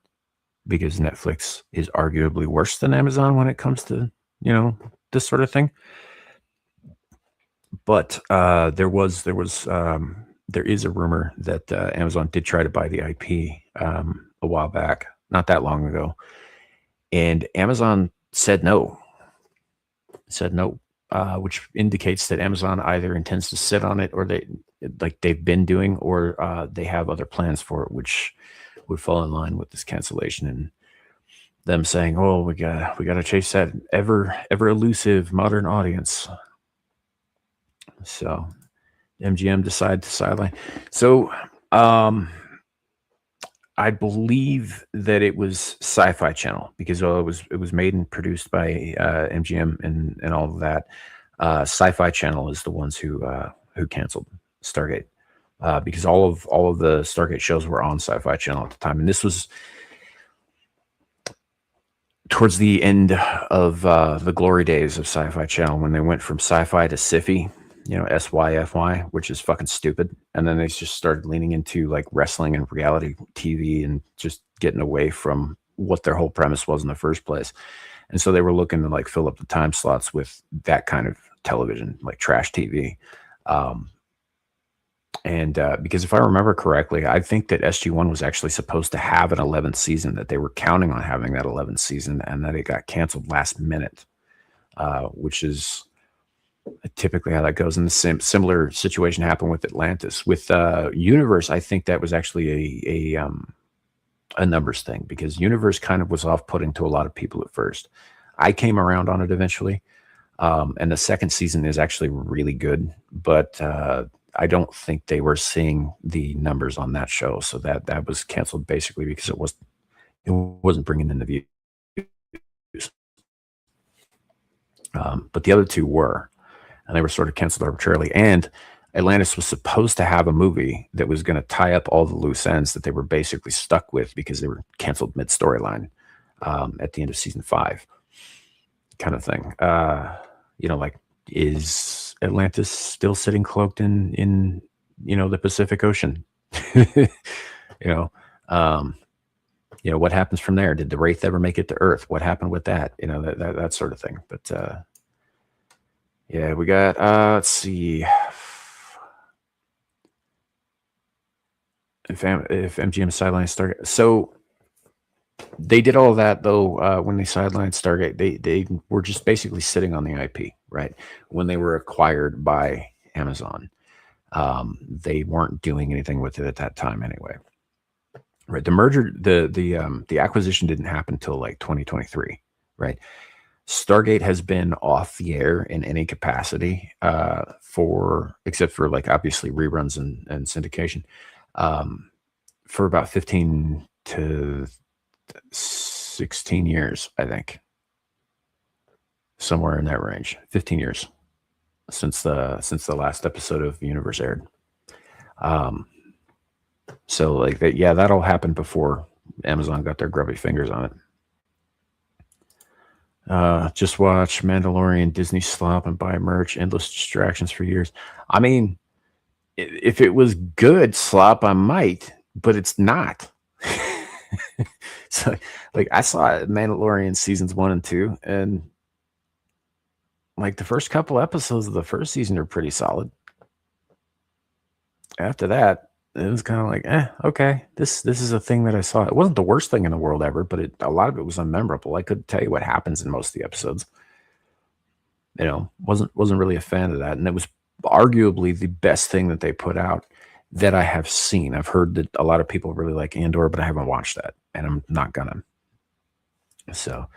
because Netflix is arguably worse than Amazon when it comes to, this sort of thing. But there is a rumor that Amazon did try to buy the IP a while back, not that long ago, and Amazon said no. Which indicates that Amazon either intends to sit on it, or they've been doing, or they have other plans for it, which would fall in line with this cancellation and them saying, "Oh, we got to chase that ever elusive modern audience." So MGM decided to sideline. So I believe that it was Sci-Fi Channel because it was made and produced by MGM and all of that. Sci-Fi Channel is the ones who canceled Stargate because all of the Stargate shows were on Sci-Fi Channel at the time, and this was towards the end of the glory days of Sci-Fi Channel when they went from sci-fi to sci-fi, SYFY, which is fucking stupid. And then they just started leaning into like wrestling and reality TV and just getting away from what their whole premise was in the first place. And so they were looking to like fill up the time slots with that kind of television, like trash TV. And because if I remember correctly, I think that SG1 was actually supposed to have an 11th season, that they were counting on having that 11th season, and that it got canceled last minute, which is typically how that goes. And the similar situation happened with Atlantis. With Universe, I think that was actually a numbers thing, because Universe kind of was off-putting to a lot of people at first. I came around on it eventually, and the second season is actually really good, but I don't think they were seeing the numbers on that show, so that was canceled basically because it wasn't bringing in the views. But the other two were, and they were sort of canceled arbitrarily. And Atlantis was supposed to have a movie that was going to tie up all the loose ends that they were basically stuck with because they were canceled mid-storyline at the end of season 5, kind of thing. Like, is Atlantis still sitting cloaked in the Pacific Ocean? What happens from there? Did the Wraith ever make it to Earth? What happened with that? That sort of thing. But yeah, we got let's see if MGM sidelined Stargate. So they did all of that though. When they sidelined Stargate, they were just basically sitting on the IP, right? When they were acquired by Amazon, they weren't doing anything with it at that time anyway. Right. The merger, the acquisition didn't happen until like 2023, right? Stargate has been off the air in any capacity except for like obviously reruns and syndication for about 15 to 16 years, I think. Somewhere in that range. 15 years since the last episode of Universe aired. So like that, yeah, that all happened before Amazon got their grubby fingers on it. Just watch Mandalorian, Disney slop, and buy merch. Endless distractions for years. I mean, if it was good slop, I might, but it's not. So, like, I saw Mandalorian seasons 1 and 2, and like the first couple episodes of the first season are pretty solid. After that, it was kind of like, okay, this is a thing that I saw. It wasn't the worst thing in the world ever, but a lot of it was unmemorable. I couldn't tell you what happens in most of the episodes. Wasn't really a fan of that, and it was arguably the best thing that they put out that I have seen. I've heard that a lot of people really like Andor, but I haven't watched that, and I'm not gonna. So,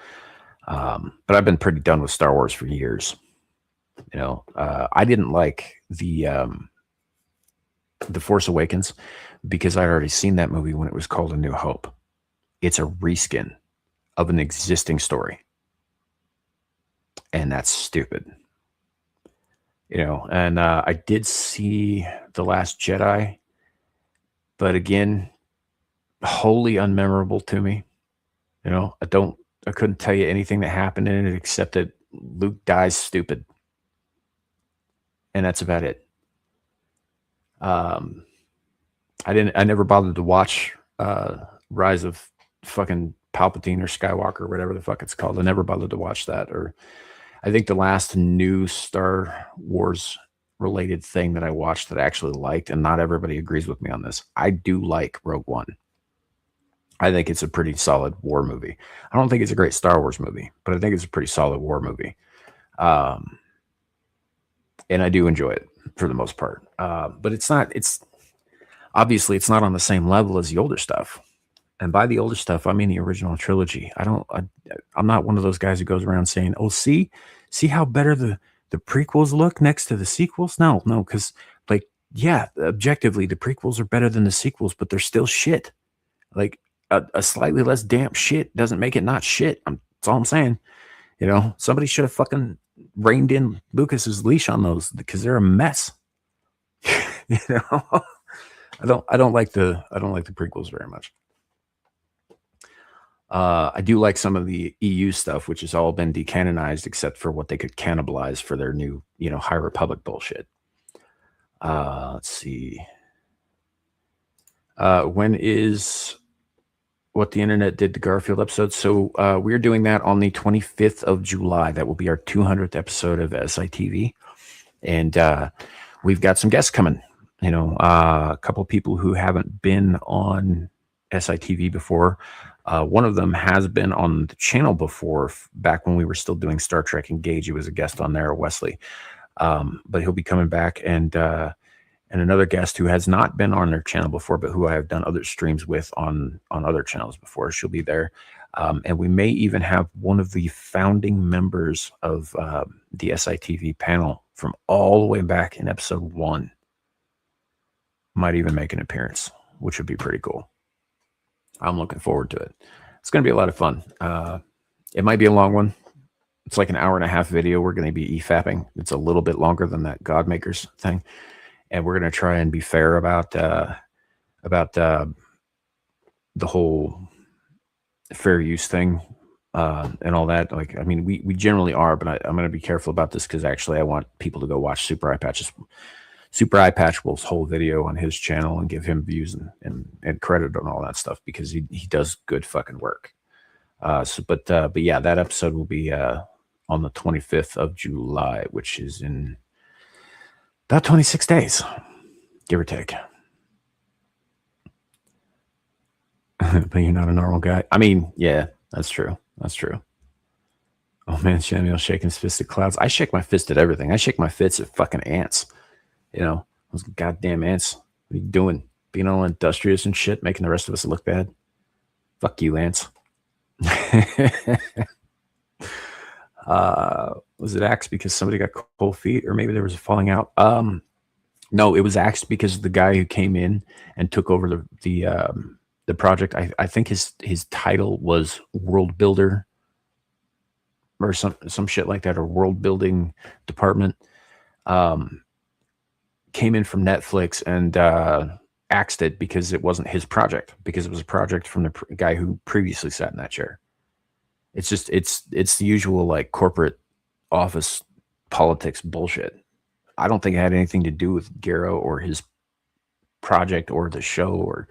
but I've been pretty done with Star Wars for years. I didn't like the Force Awakens because I'd already seen that movie when it was called A New Hope. It's a reskin of an existing story, and that's stupid. And I did see The Last Jedi, but again, wholly unmemorable to me. I couldn't tell you anything that happened in it except that Luke dies stupid, and that's about it. I never bothered to watch Rise of fucking Palpatine or Skywalker or whatever the fuck it's called. I never bothered to watch that. Or I think the last new Star Wars related thing that I watched that I actually liked, and not everybody agrees with me on this, I do like Rogue One. I think it's a pretty solid war movie. I don't think it's a great Star Wars movie, but I think it's a pretty solid war movie. And I do enjoy it for the most part. But it's obviously it's not on the same level as the older stuff. And by the older stuff, I mean the original trilogy. I'm not one of those guys who goes around saying, "Oh, see how better the the prequels look next to the sequels? No, because like, yeah, objectively the prequels are better than the sequels, but they're still shit. Like a slightly less damp shit doesn't make it not shit. That's all I'm saying. You know, somebody should have fucking reined in Lucas's leash on those because they're a mess. You know, I don't like the prequels very much. I do like some of the EU stuff, which has all been decanonized except for what they could cannibalize for their new, High Republic bullshit. Let's see. When is What the Internet Did to Garfield episode? So we're doing that on the 25th of July. That will be our 200th episode of SITV. And we've got some guests coming. A couple people who haven't been on SITV before. One of them has been on the channel before, back when we were still doing Star Trek Engage. He was a guest on there, Wesley. But he'll be coming back, and another guest who has not been on their channel before, but who I have done other streams with on other channels before. She'll be there. And we may even have one of the founding members of the SITV panel from all the way back in episode 1. Might even make an appearance, which would be pretty cool. I'm looking forward to it. It's going to be a lot of fun. It might be a long one. It's like an 1.5-hour video. We're going to be EFAPing. It's a little bit longer than that Godmakers thing. And we're going to try and be fair about the whole fair use thing and all that. Like, I mean, we generally are, but I'm going to be careful about this because actually I want people to go watch Super Eye Patchwolf's whole video on his channel and give him views and credit on all that stuff, because he does good fucking work. But yeah, that episode will be on the 25th of July, which is in about 26 days, give or take. But you're not a normal guy. I mean, yeah, that's true. That's true. Oh man, Samuel shaking his fist at clouds. I shake my fist at everything. I shake my fists at fucking ants. Those goddamn ants. What are you doing? Being all industrious and shit, making the rest of us look bad. Fuck you, ants. Was it axed because somebody got cold feet, or maybe there was a falling out? No, it was axed because the guy who came in and took over the project. I think his title was World Builder or some shit like that, or World Building Department. Came in from Netflix and axed it because it wasn't his project, because it was a project from the guy who previously sat in that chair. It's just it's the usual like corporate office politics bullshit. I don't think it had anything to do with Garrow or his project or the show or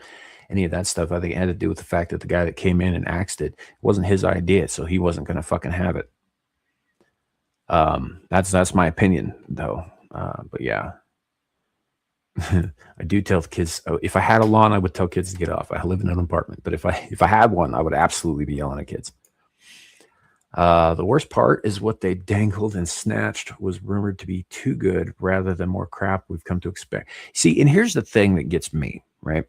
any of that stuff. I think it had to do with the fact that the guy that came in and axed it wasn't his idea, so he wasn't going to fucking have it. That's my opinion, though. But yeah. I do tell the kids, if I had a lawn, I would tell kids to get off. I live in an apartment, but if I had one, I would absolutely be yelling at kids. The worst part is what they dangled and snatched was rumored to be too good rather than more crap we've come to expect. See, and here's the thing that gets me, right?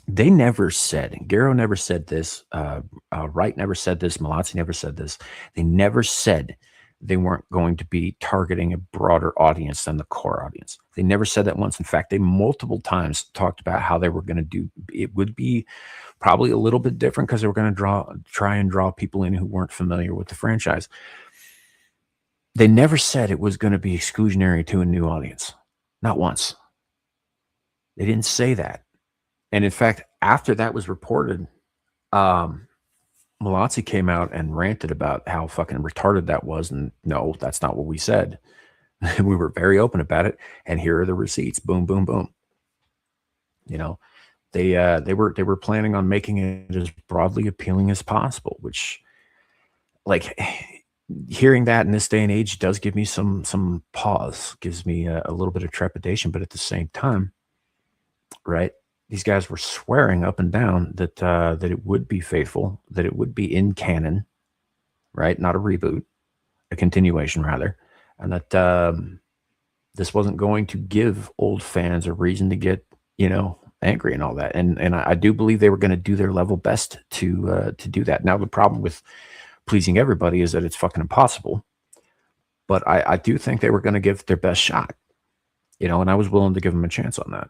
They never said, Garrow never said this, Wright never said this, Malazzi never said this. They never said they weren't going to be targeting a broader audience than the core audience. They never said that once. In fact, they multiple times talked about how they were going to do. It would be probably a little bit different because they were going to try and draw people in who weren't familiar with the franchise. They never said it was going to be exclusionary to a new audience. Not once. They didn't say that. And in fact, after that was reported, Malazzi came out and ranted about how fucking retarded that was. And no, that's not what we said. We were very open about it. And here are the receipts. Boom, boom, boom. They were planning on making it as broadly appealing as possible, which, like, hearing that in this day and age does give me some pause, gives me a little bit of trepidation. But at the same time, right, these guys were swearing up and down that it would be faithful, that it would be in canon, right? Not a reboot, a continuation rather, and that this wasn't going to give old fans a reason to get angry and all that. And I do believe they were going to do their level best to do that. Now the problem with pleasing everybody is that it's fucking impossible. But I do think they were going to give it their best shot, and I was willing to give them a chance on that.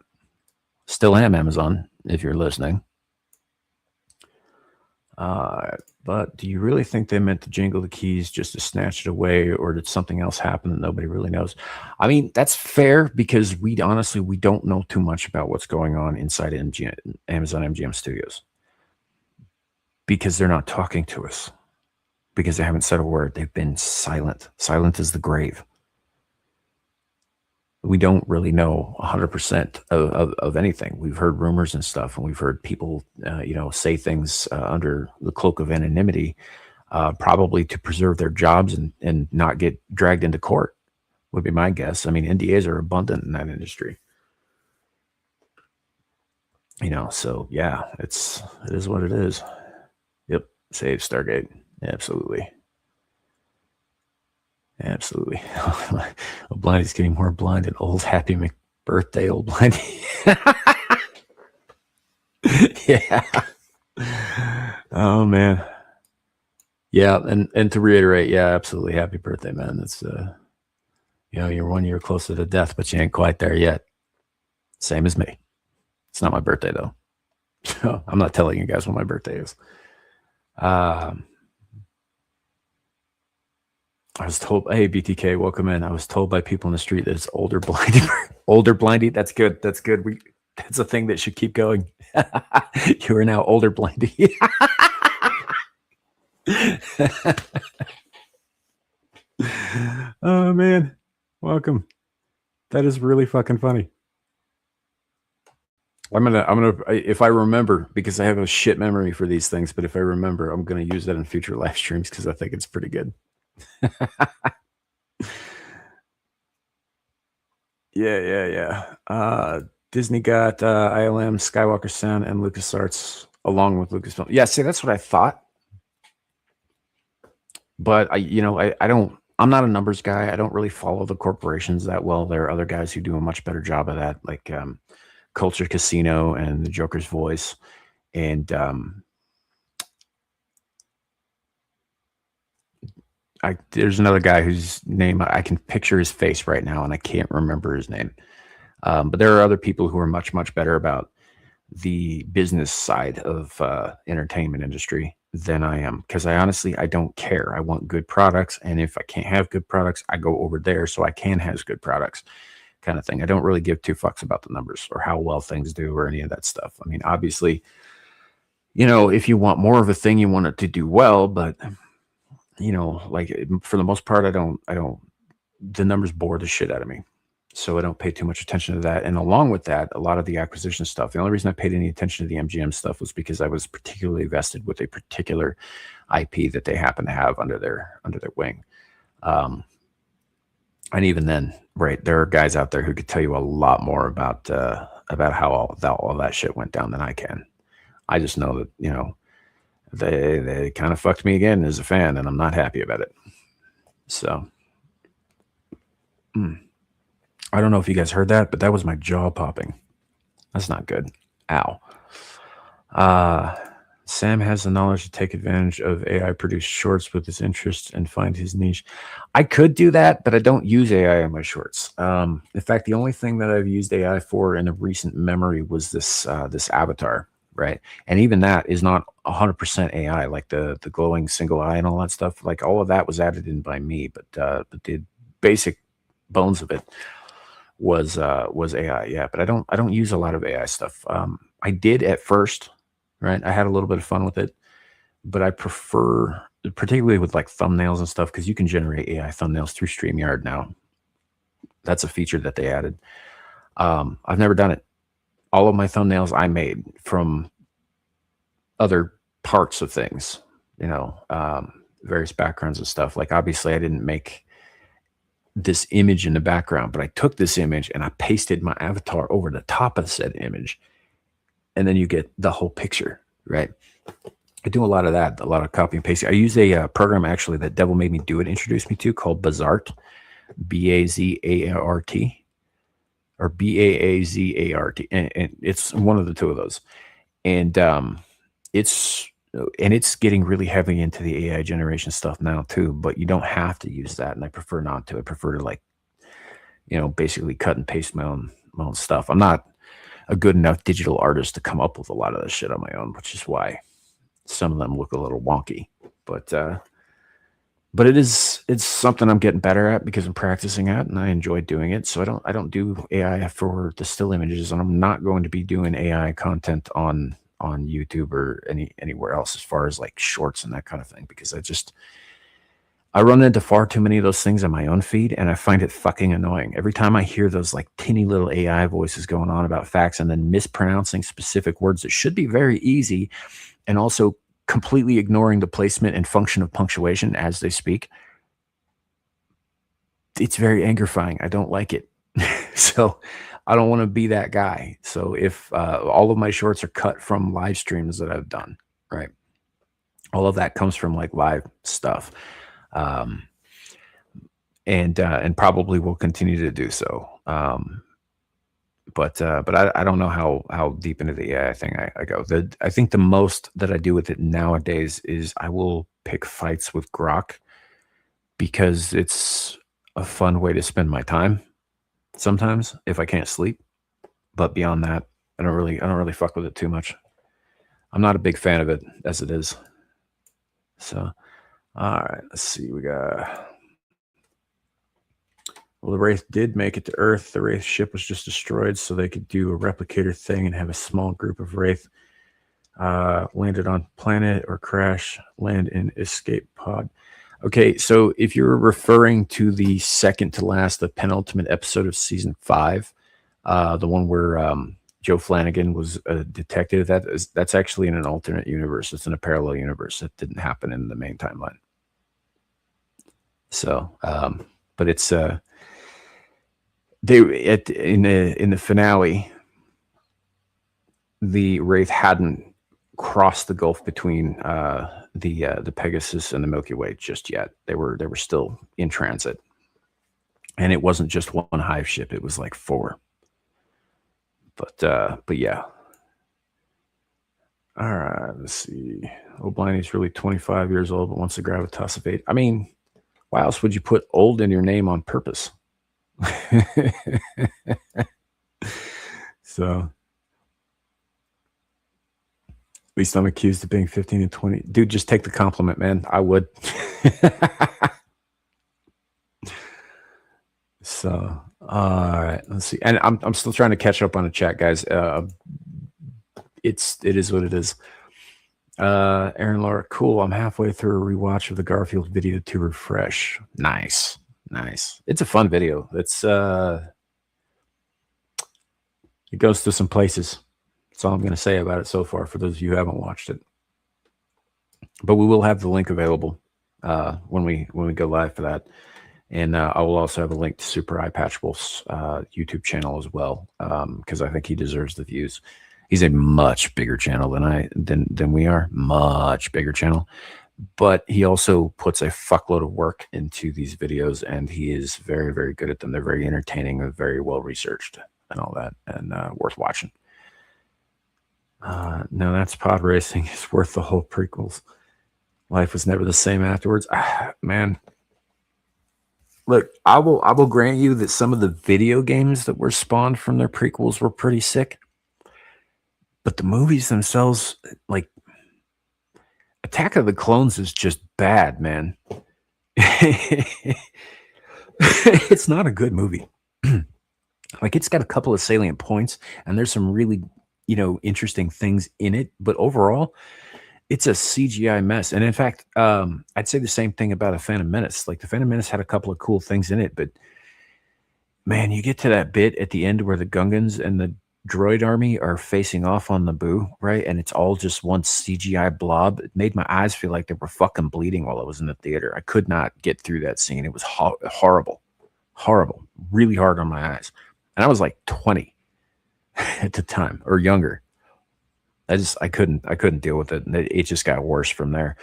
Still am, Amazon, if you're listening. But do you really think they meant to jingle the keys just to snatch it away, or did something else happen that nobody really knows? I mean, that's fair because we don't know too much about what's going on inside Amazon MGM Studios because they're not talking to us, because they haven't said a word. They've been silent. Silent as the grave. We don't really know 100% of anything. We've heard rumors and stuff, and we've heard people, say things under the cloak of anonymity, probably to preserve their jobs and not get dragged into court, would be my guess. I mean, NDAs are abundant in that industry. So yeah, it is what it is. Yep, save Stargate. Absolutely. Absolutely. Old Blindy's getting more blind and old. Happy birthday, old Blindy. Yeah. Oh man. Yeah, and to reiterate, yeah, absolutely. Happy birthday, man. It's you're 1 year closer to death, but you ain't quite there yet. Same as me. It's not my birthday though. I'm not telling you guys when my birthday is. I was told, hey, BTK, welcome in. I was told by people in the street that it's older Blindy. Older Blindy. That's good. That's good. That's a thing that should keep going. You are now older Blindy. Oh man, welcome. That is really fucking funny. I'm gonna if I remember, because I have a shit memory for these things, but if I remember, I'm gonna use that in future live streams because I think it's pretty good. Yeah. Disney got ILM, Skywalker Sound, and LucasArts along with Lucasfilm. Yeah, see, that's what I thought. But I'm not a numbers guy. I don't really follow the corporations that well. There are other guys who do a much better job of that, like Culture Casino and The Joker's Voice. And there's another guy whose name I can picture his face right now, and I can't remember his name. But there are other people who are much, much better about the business side of entertainment industry than I am, because I don't care. I want good products, and if I can't have good products, I go over there so I can have good products, kind of thing. I don't really give two fucks about the numbers or how well things do or any of that stuff. I mean, obviously, if you want more of a thing, you want it to do well, but like for the most part, I don't, the numbers bore the shit out of me. So I don't pay too much attention to that. And along with that, a lot of the acquisition stuff, the only reason I paid any attention to the MGM stuff was because I was particularly vested with a particular IP that they happen to have under their wing. And even then, right, there are guys out there who could tell you a lot more about how all that shit went down than I can. I just know that, they kind of fucked me again as a fan, and I'm not happy about it. So, I don't know if you guys heard that, but that was my jaw popping. That's not good. Ow. Sam has the knowledge to take advantage of AI-produced shorts with his interests and find his niche. I could do that, but I don't use AI in my shorts. In fact, the only thing that I've used AI for in a recent memory was this avatar, right? And even that is not 100% AI, like the glowing single eye and all that stuff. Like all of that was added in by me, but the basic bones of it was AI. Yeah, but I don't use a lot of AI stuff. I did at first, right? I had a little bit of fun with it, but I prefer, particularly with like thumbnails and stuff, because you can generate AI thumbnails through StreamYard now. That's a feature that they added. I've never done it. All of my thumbnails I made from other parts of things, various backgrounds and stuff. Like obviously I didn't make this image in the background, but I took this image and I pasted my avatar over the top of said image. And then you get the whole picture, right? I do a lot of that, a lot of copy and pasting. I use a program actually that Devil Made Me Do It introduced me to called Bazart, B-A-Z-A-R-T, or B-A-A-Z-A-R-T. And it's one of the two of those. And it's and it's getting really heavy into the AI generation stuff now too, but you don't have to use that. And I prefer not to. I prefer to like, basically cut and paste my own stuff. I'm not a good enough digital artist to come up with a lot of this shit on my own, which is why some of them look a little wonky. But it's something I'm getting better at because I'm practicing at and I enjoy doing it. So I don't do AI for the still images, and I'm not going to be doing AI content on YouTube or anywhere else as far as like shorts and that kind of thing, because I run into far too many of those things on my own feed, and I find it fucking annoying. Every time I hear those like tinny little AI voices going on about facts and then mispronouncing specific words that should be very easy, and also completely ignoring the placement and function of punctuation as they speak, it's very angerifying. I don't like it. So I don't want to be that guy. So if all of my shorts are cut from live streams that I've done, right? All of that comes from like live stuff. And probably will continue to do so. But I don't know how deep into the AI thing I go. I think the most that I do with it nowadays is I will pick fights with Grok because it's a fun way to spend my time sometimes if I can't sleep. But beyond that, I don't really fuck with it too much. I'm not a big fan of it as it is. So, all right, let's see. Well, the Wraith did make it to Earth. The Wraith ship was just destroyed, so they could do a replicator thing and have a small group of Wraith landed on planet or crash, land in escape pod. Okay, so if you're referring to the second to last, the penultimate episode of season 5, the one where Joe Flanagan was a detective, that's actually in an alternate universe. It's in a parallel universe. That didn't happen in the main timeline. So, but it's in the finale, the Wraith hadn't crossed the gulf between the Pegasus and the Milky Way just yet. They were still in transit, and it wasn't just one hive ship; it was like 4. But yeah. All right, let's see. O'Bliney's really 25 years old, but wants a gravitas of 8. I mean, why else would you put old in your name on purpose? So, at least I'm accused of being 15 and 20. Dude, just take the compliment, man. I would. So, all right, let's see. And I'm still trying to catch up on the chat, guys. It is what it is. Aaron Laura, cool. I'm halfway through a rewatch of the Garfield video to refresh. Nice. It's a fun video. It goes to some places. That's all I'm going to say about it so far for those of you who haven't watched it. But we will have the link available when we go live for that. And I will also have a link to Super Eye Patchwolf's YouTube channel as well, because I think he deserves the views. He's a much bigger channel than we are, much bigger channel. But he also puts a fuckload of work into these videos, and he is very, very good at them. They're very entertaining and very well researched and all that, and worth watching. No, that's pod racing. It's worth the whole prequels. Life was never the same afterwards. Man. Look, I will grant you that some of the video games that were spawned from their prequels were pretty sick. But the movies themselves, like Attack of the Clones is just bad, man. It's not a good movie. Like, it's got a couple of salient points, and there's some really, interesting things in it. But overall, it's a CGI mess. And in fact, I'd say the same thing about A Phantom Menace. Like, the Phantom Menace had a couple of cool things in it, but man, you get to that bit at the end where the Gungans and the droid army are facing off on Naboo, right? And it's all just one CGI blob. It made my eyes feel like they were fucking bleeding while I was in the theater. I could not get through that scene. It was horrible, really hard on my eyes. And I was like 20 at the time or younger. I couldn't deal with it. And it just got worse from there.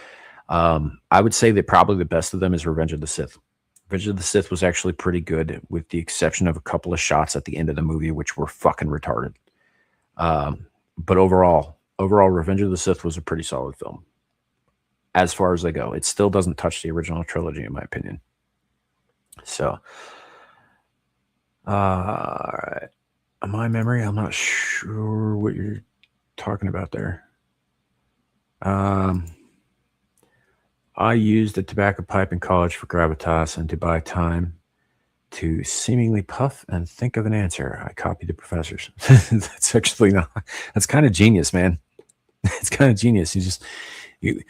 I would say that probably the best of them is Revenge of the Sith. Revenge of the Sith was actually pretty good, with the exception of a couple of shots at the end of the movie, which were fucking retarded. But overall, Revenge of the Sith was a pretty solid film. as far as they go. It still doesn't touch the original trilogy, in my opinion. So, my memory, I'm not sure what you're talking about there. I used a tobacco pipe in college for gravitas and to buy time to seemingly puff and think of an answer. I copied the professors. That's actually not. That's kind of genius, man. It's kind of genius. You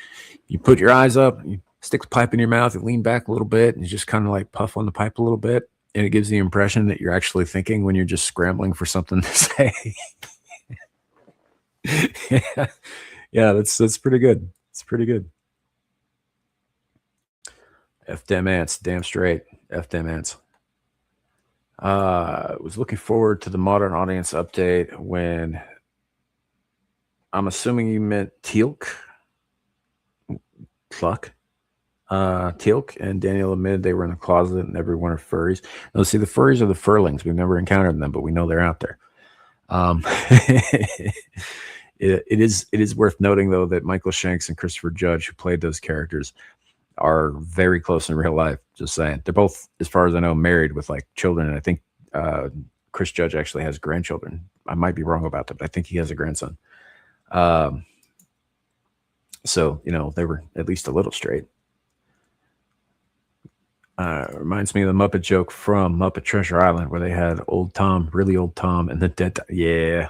put your eyes up, you stick the pipe in your mouth, you lean back a little bit, and you just kind of like puff on the pipe a little bit, and it gives the impression that you're actually thinking when you're just scrambling for something to say. Yeah, that's pretty good. It's pretty good. F them ants, damn straight. F them ants. Was looking forward to the modern audience update when I'm assuming you meant Teal'c. Teal'c and Daniel admitted they were in the closet and everyone are furries. No, see, the furries are the furlings. We've never encountered them, but we know they're out there. It is worth noting though that Michael Shanks and Christopher Judge, who played those characters, are very close in real life. Just saying, they're both, as far as I know, married with like children, and I think Chris Judge actually has grandchildren. I might be wrong about that, but I think he has a grandson. So they were at least a little straight. Reminds me of the Muppet joke from Muppet Treasure Island where they had old Tom, really old Tom, and the dead. Yeah,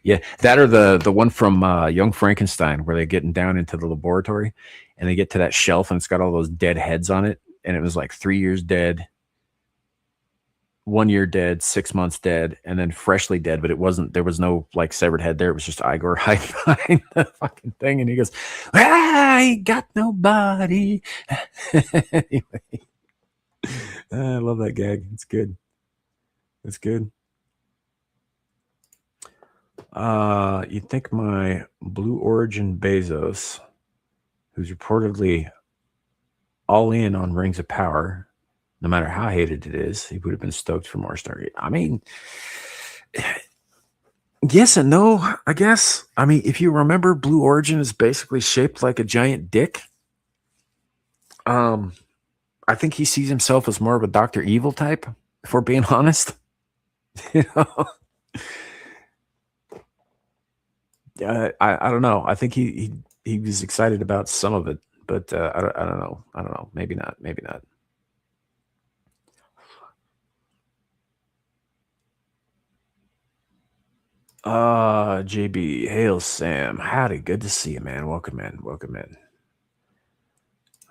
yeah. That or the one from Young Frankenstein where they're getting down into the laboratory and they get to that shelf and it's got all those dead heads on it, and it was like 3 years dead, 1 year dead, 6 months dead, and then freshly dead. But it wasn't. There was no like severed head there. It was just Igor hiding behind the fucking thing, and he goes, "I ain't got nobody." Anyway. I love that gag. It's good. It's good. You'd think my Blue Origin Bezos, who's reportedly all in on Rings of Power, no matter how hated it is, he would have been stoked for more Stargate. I mean, yes and no, I guess. I mean, if you remember, Blue Origin is basically shaped like a giant dick. I think he sees himself as more of a Dr. Evil type, if we're being honest. I don't know. I think he was excited about some of it, but I don't know. I don't know. Maybe not. Maybe not. JB, hail Sam. Howdy, good to see you, man. Welcome in. Welcome in.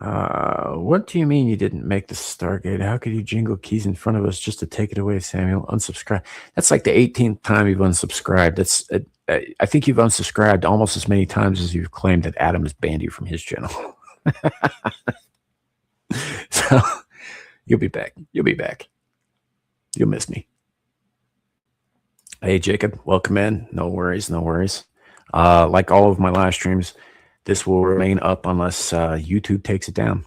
What do you mean you didn't make the Stargate? How could you jingle keys in front of us just to take it away, Samuel? Unsubscribe. That's like the 18th time you've unsubscribed. I think you've unsubscribed almost as many times as you've claimed that Adam has banned you from his channel. So you'll be back. You'll be back. You'll miss me. Hey, Jacob, welcome in. No worries. No worries. Like all of my live streams, this will remain up unless YouTube takes it down.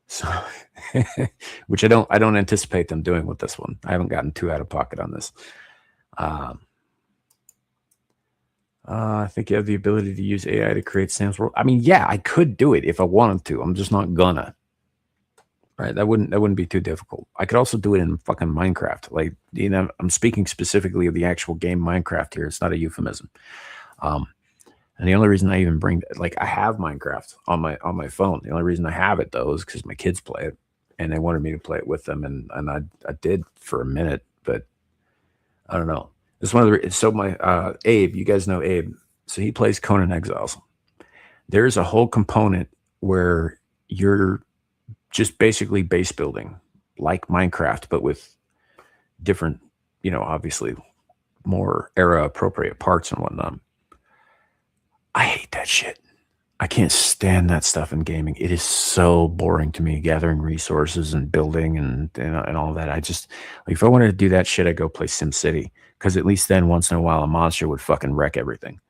So, which I don't anticipate them doing with this one. I haven't gotten too out of pocket on this. I think you have the ability to use AI to create Sam's world. I mean, yeah, I could do it if I wanted to. I'm just not gonna. Right? That wouldn't be too difficult. I could also do it in fucking Minecraft. Like, I'm speaking specifically of the actual game Minecraft here. It's not a euphemism. And the only reason I even bring, like, I have Minecraft on my phone. The only reason I have it though is because my kids play it, and they wanted me to play it with them, and I did for a minute, but I don't know. It's one of the so my Abe, you guys know Abe, so he plays Conan Exiles. There's a whole component where you're just basically base building like Minecraft, but with different, obviously more era appropriate parts and whatnot. I hate that shit. I can't stand that stuff in gaming. It is so boring to me, gathering resources and building and all that. I just, like, if I wanted to do that shit, I'd go play SimCity, because at least then once in a while a monster would fucking wreck everything,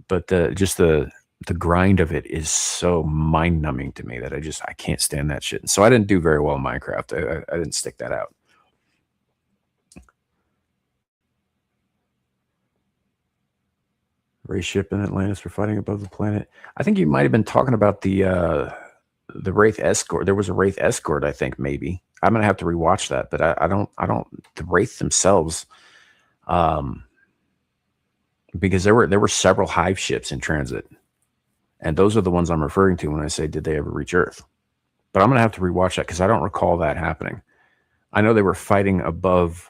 But the grind of it is so mind numbing to me that I can't stand that shit. And so I didn't do very well in Minecraft. I didn't stick that out. Race ship and Atlantis were fighting above the planet. I think you might have been talking about the Wraith escort. There was a Wraith escort, I think, maybe. I'm gonna have to rewatch that, but I don't the Wraith themselves, um, because there were several hive ships in transit, and those are the ones I'm referring to when I say did they ever reach Earth. But I'm gonna have to rewatch that because I don't recall that happening. I know they were fighting above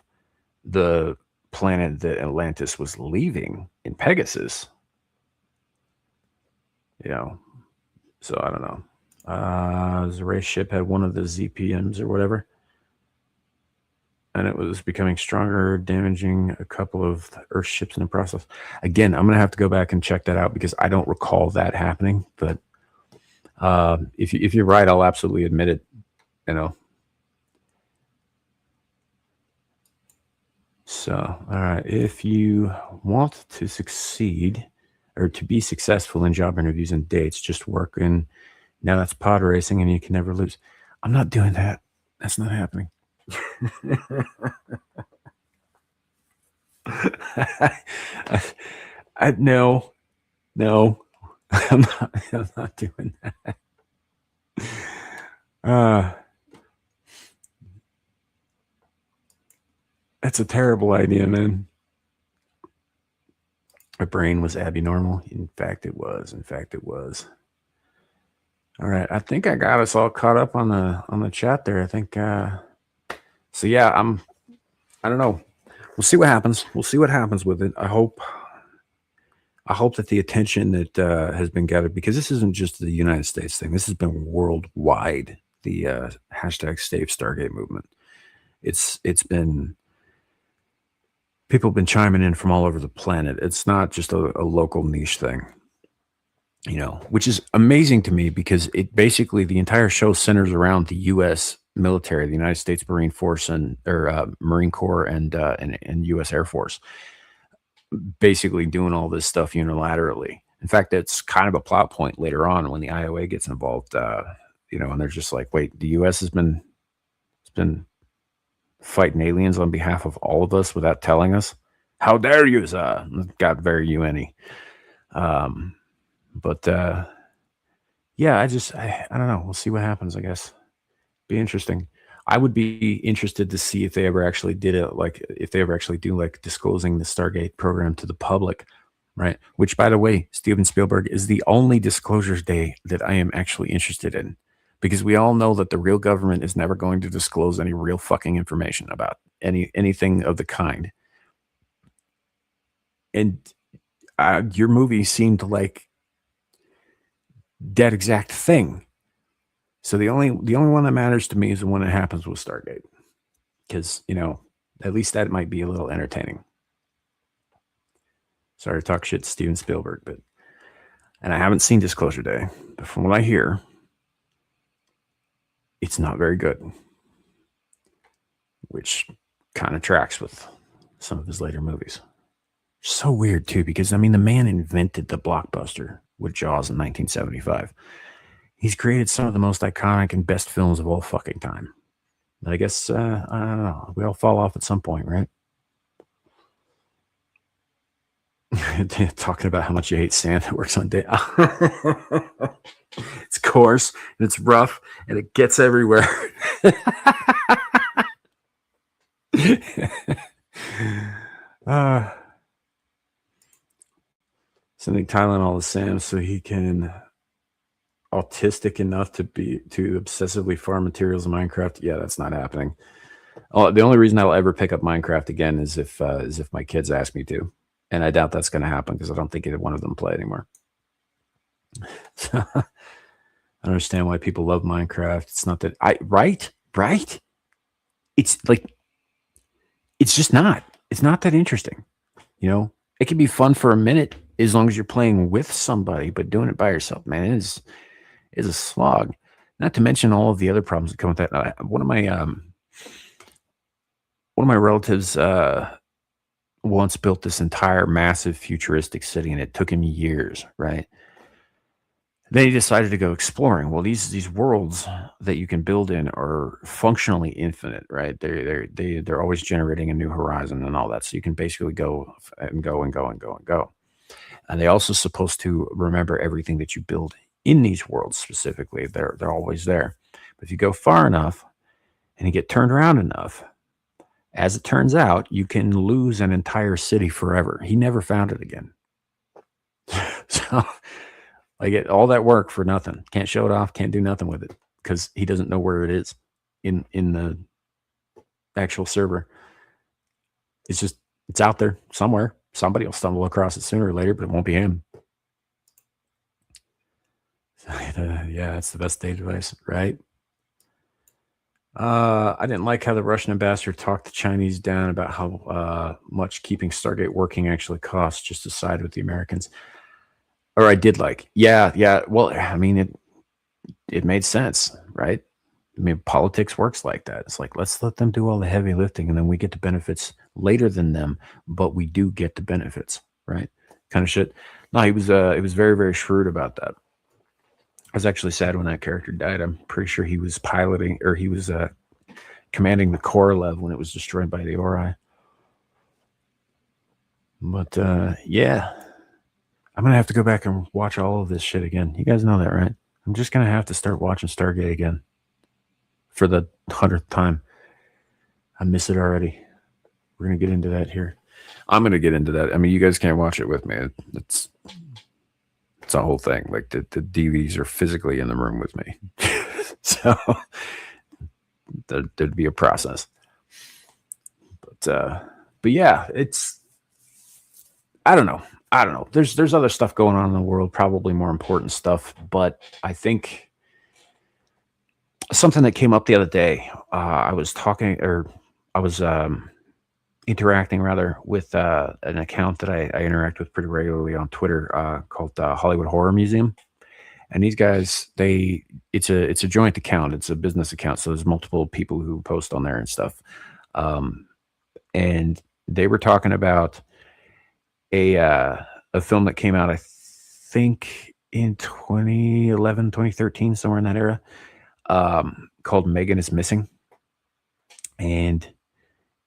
the planet that Atlantis was leaving in Pegasus. You know, so I don't know. The race ship had one of the ZPMs or whatever, and it was becoming stronger, damaging a couple of Earth ships in the process. Again, I'm gonna have to go back and check that out because I don't recall that happening. But if you're right, I'll absolutely admit it. You know. So, all right. If you want to succeed or to be successful in job interviews and dates, just work in. Now that's pod racing and you can never lose. I'm not doing that. That's not happening. No, I'm not doing that. That's a terrible idea, man. My brain was abnormal. In fact, it was. All right, I think I got us all caught up on the chat there. I think so. Yeah, I don't know. We'll see what happens. We'll see what happens with it. I hope that the attention that has been gathered, because this isn't just the United States thing. This has been worldwide. The hashtag Save Stargate movement. It's been, people have been chiming in from all over the planet. It's not just a local niche thing, you know, which is amazing to me because it basically, the entire show centers around the U.S. military, the United States Marine Force Marine Corps and U.S. Air Force, basically doing all this stuff unilaterally. In fact, it's kind of a plot point later on when the IOA gets involved, you know, and they're just like, wait, the U.S. has been fighting aliens on behalf of all of us without telling us? How dare you, sir? Got very UN-y. But yeah, I don't know. We'll see what happens, I guess. Be interesting. I would be interested to see if they ever actually did it, like if they ever actually do like disclosing the Stargate program to the public, right? Which, by the way, Steven Spielberg is the only disclosures day that I am actually interested in, because we all know that the real government is never going to disclose any real fucking information about anything of the kind. And your movie seemed like that exact thing. So the only one that matters to me is the one that happens with Stargate, because, you know, at least that might be a little entertaining. Sorry to talk shit to Steven Spielberg, and I haven't seen Disclosure Day, but from what I hear, it's not very good, which kind of tracks with some of his later movies. So weird too, because I mean, the man invented the blockbuster with Jaws in 1975. He's created some of the most iconic and best films of all fucking time. But I guess, I don't know, we all fall off at some point, right? Talking about how much you hate sand that works on day. It's coarse and it's rough and it gets everywhere. Sending Tylenol to Sam so he can autistic enough to obsessively farm materials in Minecraft. Yeah, that's not happening. Oh, the only reason I'll ever pick up Minecraft again is if my kids ask me to, and I doubt that's going to happen because I don't think either one of them play anymore. So, I understand why people love Minecraft. It's not that right. It's like, it's just not. It's not that interesting. You know, it can be fun for a minute as long as you're playing with somebody, but doing it by yourself, man, is a slog. Not to mention all of the other problems that come with that. One of my relatives once built this entire massive futuristic city, and it took him years, right? Then he decided to go exploring. Well, these worlds that you can build in are functionally infinite, right? They're always generating a new horizon and all that. So you can basically go and go and go and go and go. And they're also supposed to remember everything that you build in these worlds specifically. They're always there. But if you go far enough and you get turned around enough, as it turns out, you can lose an entire city forever. He never found it again. So, like, all that work for nothing. Can't show it off. Can't do nothing with it because he doesn't know where it is in the actual server. It's out there somewhere. Somebody will stumble across it sooner or later, but it won't be him. Yeah, that's the best data device, right? I didn't like how the Russian ambassador talked the Chinese down about how much keeping Stargate working actually costs just to side with the Americans. Or I did like, yeah. Well, I mean, it made sense, right? I mean, politics works like that. It's like, let's let them do all the heavy lifting and then we get the benefits later than them, but we do get the benefits, right? Kind of shit. No, he was very, very shrewd about that. I was actually sad when that character died. I'm pretty sure he was piloting, or he was commanding the Korolev when it was destroyed by the Ori. But yeah, I'm gonna have to go back and watch all of this shit again. You guys know that, right? I'm just gonna have to start watching Stargate again for the 100th time. I miss it already. We're gonna get into that here. I'm gonna get into that. I mean, you guys can't watch it with me. It's a whole thing. Like the DVDs are physically in the room with me, so there'd be a process. But yeah, it's. I don't know. There's other stuff going on in the world, probably more important stuff. But I think something that came up the other day. I was interacting rather with an account that I interact with pretty regularly on Twitter called Hollywood Horror Museum. And these guys, it's a joint account. It's a business account. So there's multiple people who post on there and stuff. And they were talking about a film that came out, I think in 2011, 2013, somewhere in that era, called Megan is Missing. And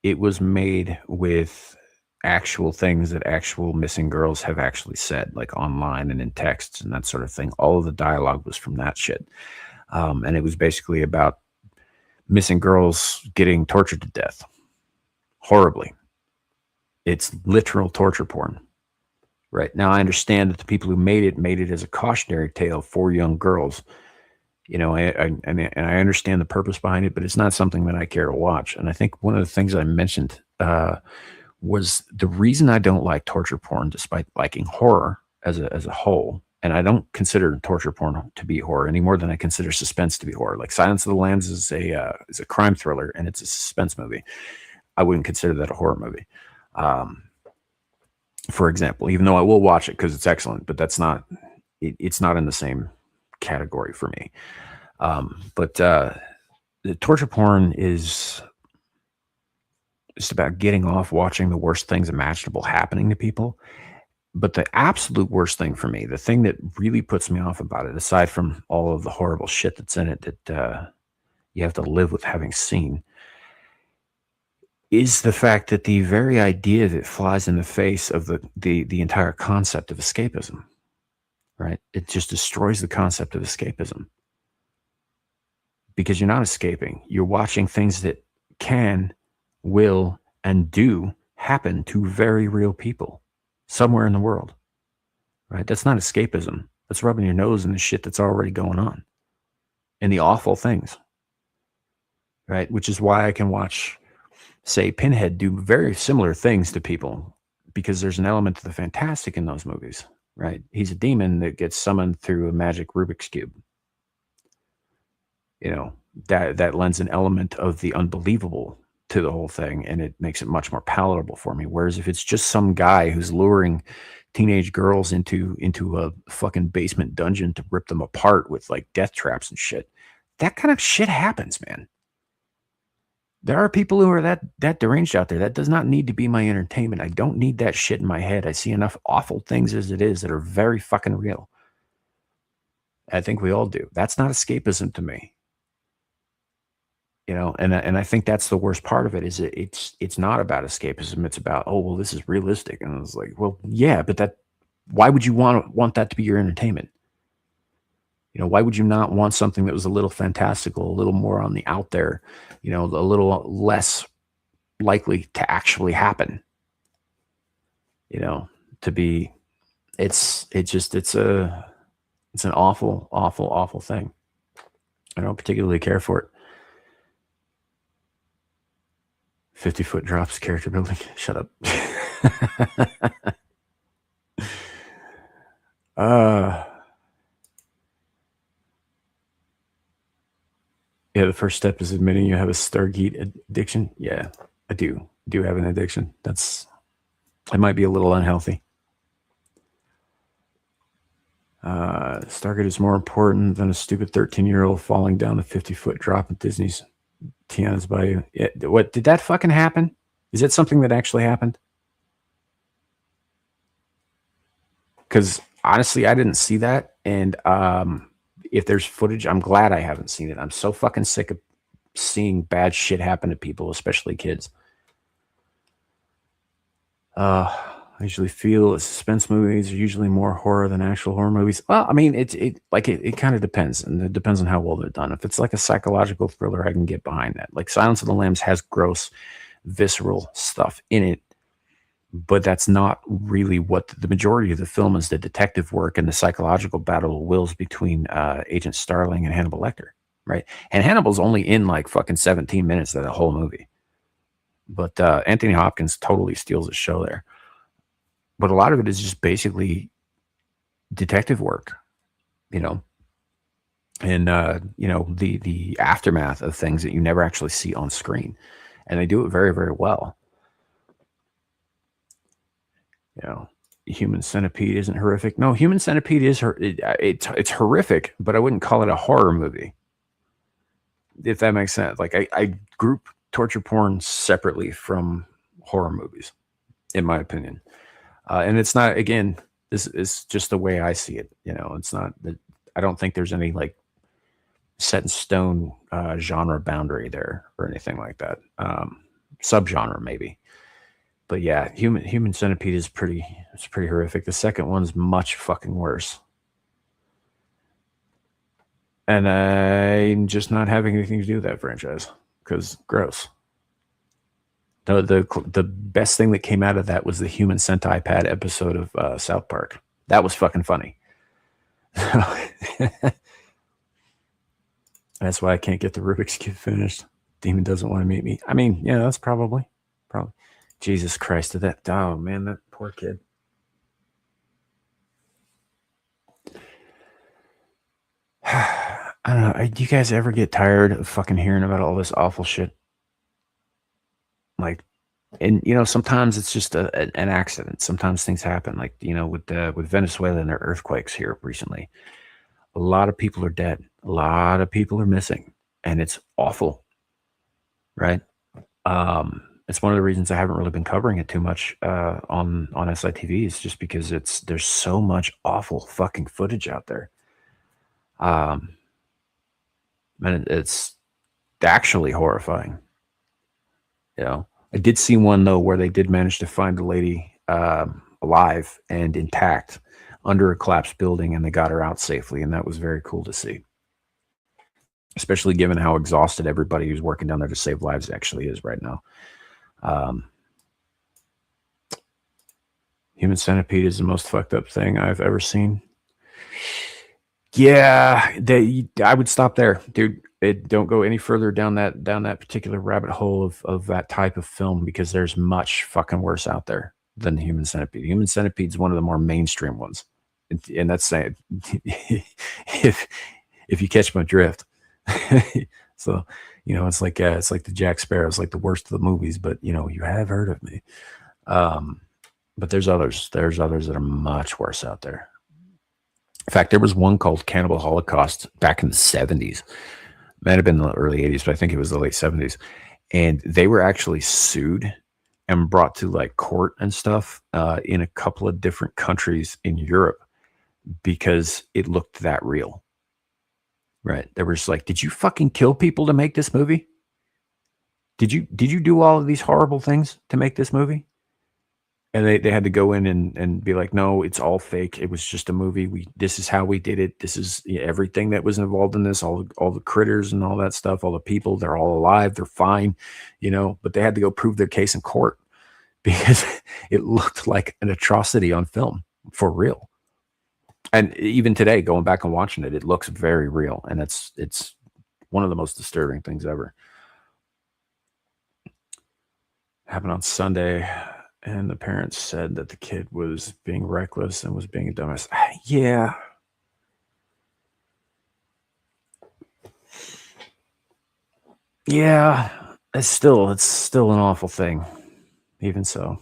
it was made with actual things that actual missing girls have actually said, like online and in texts and that sort of thing. All of the dialogue was from that shit. And it was basically about missing girls getting tortured to death. Horribly. It's literal torture porn. Right. Now, I understand that the people who made it as a cautionary tale for young girls. You know, and I understand the purpose behind it, but it's not something that I care to watch. And I think one of the things I mentioned was the reason I don't like torture porn, despite liking horror as a whole. And I don't consider torture porn to be horror any more than I consider suspense to be horror. Like Silence of the Lambs is a crime thriller and it's a suspense movie. I wouldn't consider that a horror movie, for example. Even though I will watch it because it's excellent, but that's not. It's not in the same category for me. But the torture porn is just about getting off watching the worst things imaginable happening to people. But the absolute worst thing for me, the thing that really puts me off about it, aside from all of the horrible shit that's in it that you have to live with having seen, is the fact that the very idea that flies in the face of the entire concept of escapism, right? It just destroys the concept of escapism. Because you're not escaping. You're watching things that can, will, and do happen to very real people somewhere in the world, right? That's not escapism. That's rubbing your nose in the shit that's already going on and the awful things, right? Which is why I can watch, say, Pinhead do very similar things to people, because there's an element of the fantastic in those movies, right? He's a demon that gets summoned through a magic Rubik's Cube. You know, that lends an element of the unbelievable to the whole thing, and it makes it much more palatable for me. Whereas if it's just some guy who's luring teenage girls into a fucking basement dungeon to rip them apart with like death traps and shit, that kind of shit happens, man. There are people who are that deranged out there. That does not need to be my entertainment. I don't need that shit in my head. I see enough awful things as it is that are very fucking real. I think we all do. That's not escapism to me. You know, and I think that's the worst part of it, is it's not about escapism. It's about, oh, well, this is realistic. And it's like, well, yeah, but why would you want that to be your entertainment? Why would you not want something that was a little fantastical, a little more on the out there, a little less likely to actually happen, to be, it's an awful, awful, awful thing. I don't particularly care for it. 50-foot drops character building. Shut up. Yeah, the first step is admitting you have a Stargate addiction. Yeah, I do have an addiction. I might be a little unhealthy. Stargate is more important than a stupid 13-year-old falling down a 50-foot drop at Disney's Tiana's Bayou. What, did that fucking happen? Is it something that actually happened? Because honestly, I didn't see that. And if there's footage, I'm glad I haven't seen it. I'm so fucking sick of seeing bad shit happen to people, especially kids. I usually feel that suspense movies are usually more horror than actual horror movies. Well, I mean, it kind of depends, and it depends on how well they're done. If it's like a psychological thriller, I can get behind that. Like Silence of the Lambs has gross, visceral stuff in it, but that's not really what the majority of the film is. The detective work and the psychological battle of wills between Agent Starling and Hannibal Lecter, right? And Hannibal's only in like fucking 17 minutes of the whole movie. But Anthony Hopkins totally steals the show there. But a lot of it is just basically detective work, and the aftermath of things that you never actually see on screen, and they do it very, very well. Human Centipede isn't horrific. No, Human Centipede is it's horrific, but I wouldn't call it a horror movie, if that makes sense. Like I group torture porn separately from horror movies, in my opinion. And it's not, again, this is just the way I see it. It's not that I don't think there's any like set in stone genre boundary there or anything like that. Subgenre maybe. But yeah, Human Centipede is pretty horrific. The second one's much fucking worse. And I'm just not having anything to do with that franchise because gross. The best thing that came out of that was the Human Centipede episode of South Park. That was fucking funny. That's why I can't get the Rubik's Cube finished. Demon doesn't want to meet me. I mean, yeah, that's probably. Jesus Christ, oh man, that poor kid. I don't know. Do you guys ever get tired of fucking hearing about all this awful shit? Like, and sometimes it's just an accident. Sometimes things happen. Like, with Venezuela and their earthquakes here recently, a lot of people are dead. A lot of people are missing, and it's awful, right? It's one of the reasons I haven't really been covering it too much on SITV. Is just because there's so much awful fucking footage out there. And it's actually horrifying. I did see one though where they did manage to find the lady alive and intact under a collapsed building, and they got her out safely, and that was very cool to see. Especially given how exhausted everybody who's working down there to save lives actually is right now. Human Centipede is the most fucked up thing I've ever seen. Yeah, I would stop there, dude. Don't go any further down that particular rabbit hole of that type of film, because there's much fucking worse out there than the Human Centipede. Human Centipede is one of the more mainstream ones, and that's saying if you catch my drift. So it's like the Jack Sparrow is like the worst of the movies, but you have heard of me. But there's others that are much worse out there. In fact, there was one called Cannibal Holocaust back in the 70s. Might have been the early 80s, but I think it was the late 70s. And they were actually sued and brought to like court and stuff in a couple of different countries in Europe because it looked that real. Right. There was like, did you fucking kill people to make this movie? Did you do all of these horrible things to make this movie? And they had to go in and be like, no, it's all fake. It was just a movie. This is how we did it. This is everything that was involved in this, all the critters and all that stuff, all the people, they're all alive, they're fine, but they had to go prove their case in court because it looked like an atrocity on film for real. And even today, going back and watching it, it looks very real. And it's one of the most disturbing things ever. Happened on Sunday. And the parents said that the kid was being reckless and was being a dumbass. Yeah. Yeah. It's still an awful thing. Even so.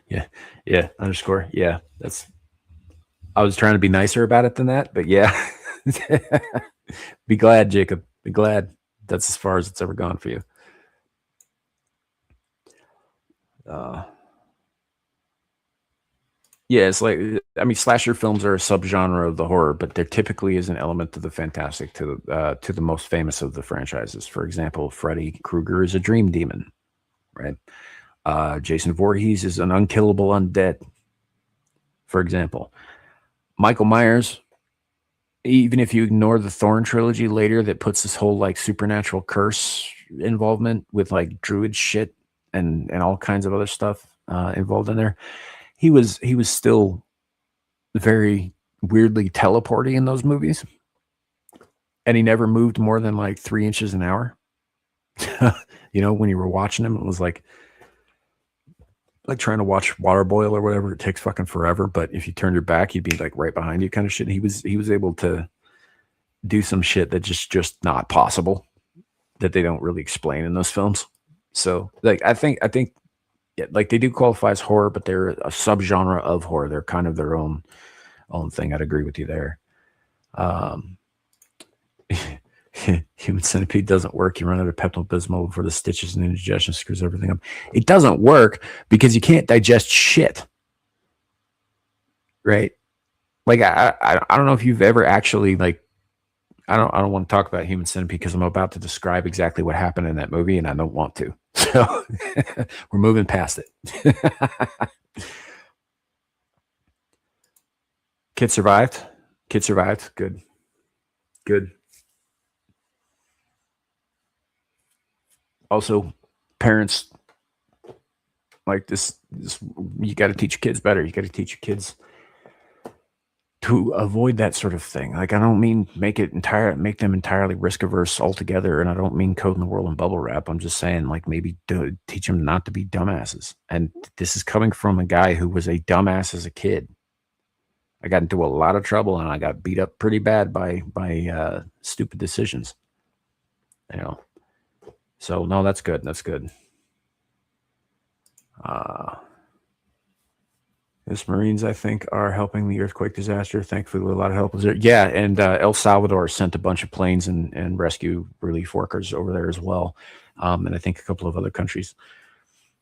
Yeah. Yeah. Underscore. Yeah. I was trying to be nicer about it than that, but yeah. Be glad, Jacob. Be glad. That's as far as it's ever gone for you. Yeah, it's like, I mean, slasher films are a subgenre of the horror, but there typically is an element of the fantastic to the most famous of the franchises. For example, Freddy Krueger is a dream demon, right? Jason Voorhees is an unkillable undead, for example. Michael Myers, even if you ignore the Thorn trilogy later that puts this whole like supernatural curse involvement with like druid shit and all kinds of other stuff involved in there, he was still very weirdly teleporting in those movies, and he never moved more than like 3 inches an hour. When you were watching him, it was like trying to watch water boil or whatever. It takes fucking forever, but if you turned your back, he'd be like right behind you, kind of shit. He was able to do some shit that just not possible, that they don't really explain in those films. So like I think yeah, like they do qualify as horror, but they're a subgenre of horror. They're kind of their own thing. I'd agree with you there. Human Centipede doesn't work. You run out of Pepto-Bismol before the stitches and indigestion screws everything up. It doesn't work because you can't digest shit, right? Like I don't know if you've ever actually like. I don't want to talk about Human Centipede because I'm about to describe exactly what happened in that movie, and I don't want to. So we're moving past it. Kid survived. Good. Also, parents, like this you got to teach kids better. You got to teach your kids to avoid that sort of thing. Like, I don't mean make them entirely risk averse altogether, and I don't mean code in the world and bubble wrap. I'm just saying, like, maybe teach them not to be dumbasses. And this is coming from a guy who was a dumbass as a kid. I got into a lot of trouble, and I got beat up pretty bad by stupid decisions. So no, that's good. This Marines, I think, are helping the earthquake disaster. Thankfully, a lot of help was there. Yeah, and El Salvador sent a bunch of planes and rescue relief workers over there as well. And I think a couple of other countries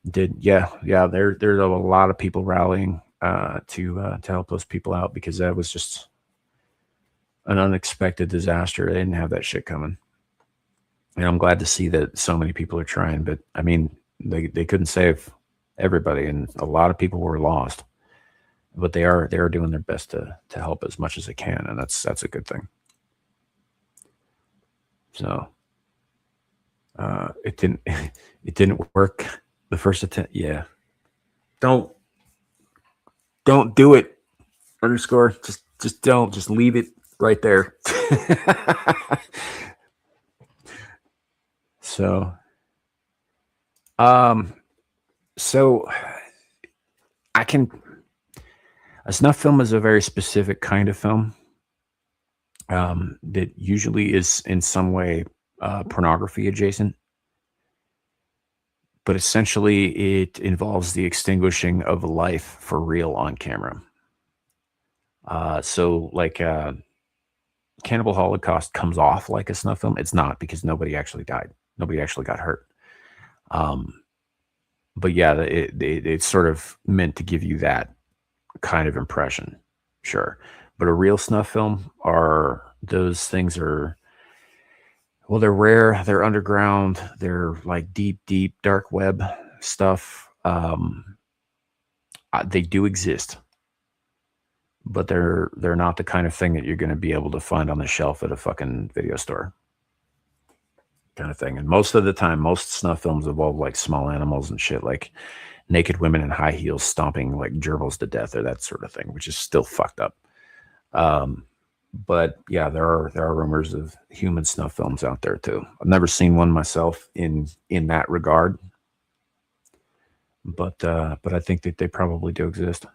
did. Yeah. There's a lot of people rallying to help those people out, because that was just an unexpected disaster. They didn't have that shit coming. And I'm glad to see that so many people are trying, but I mean, they couldn't save everybody, and a lot of people were lost. But they are doing their best to help as much as they can, and that's a good thing. So it didn't work the first attempt. Yeah, don't do it. Underscore, just don't, just leave it right there. So so a snuff film is a very specific kind of film that usually is in some way pornography adjacent, but essentially it involves the extinguishing of life for real on camera. So like Cannibal Holocaust comes off like a snuff film. It's not, because nobody actually died. Nobody actually got hurt. But yeah, it's sort of meant to give you that kind of impression. Sure. But a real snuff film, those things are, Well, they're rare. They're underground. They're like deep, deep dark web stuff. They do exist, but they're not the kind of thing that you're going to be able to find on the shelf at a fucking video store, kind of thing. And most of the time, most snuff films involve like small animals and shit, like naked women in high heels stomping like gerbils to death or that sort of thing, which is still fucked up. But yeah, there are rumors of human snuff films out there too. I've never seen one myself in that regard, but I think that they probably do exist.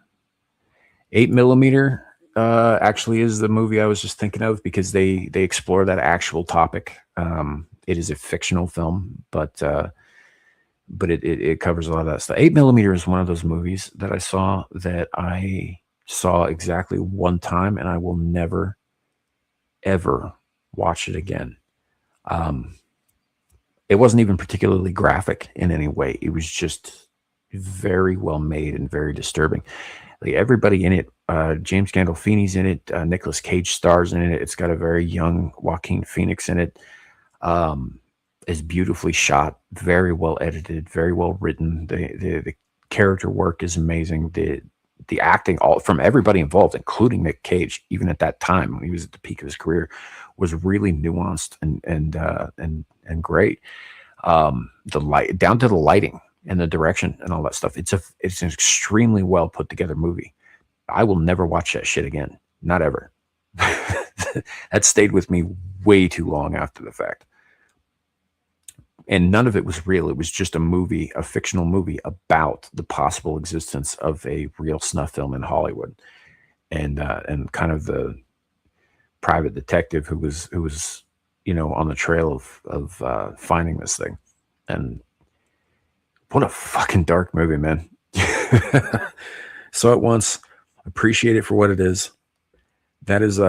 8mm actually is the movie I was just thinking of, because they explore that actual topic. It is a fictional film, but it covers a lot of that stuff. 8mm is one of those movies that I saw exactly one time, and I will never ever watch it again. It wasn't even particularly graphic in any way. It was just very well made and very disturbing. Like everybody in it, James Gandolfini's in it, Nicolas Cage stars in it. It's got a very young Joaquin Phoenix in it. Is beautifully shot, very well edited, very well written. The character work is amazing. The acting, all from everybody involved, including Nick Cage, even at that time when he was at the peak of his career, was really nuanced and great. The light, down to the lighting and the direction and all that stuff. It's an extremely well put together movie. I will never watch that shit again. Not ever. That stayed with me way too long after the fact. And none of it was real. It was just a movie, a fictional movie about the possible existence of a real snuff film in Hollywood, and kind of the private detective who was on the trail of finding this thing. And what a fucking dark movie, man. Saw it once, appreciate it for what it is. That is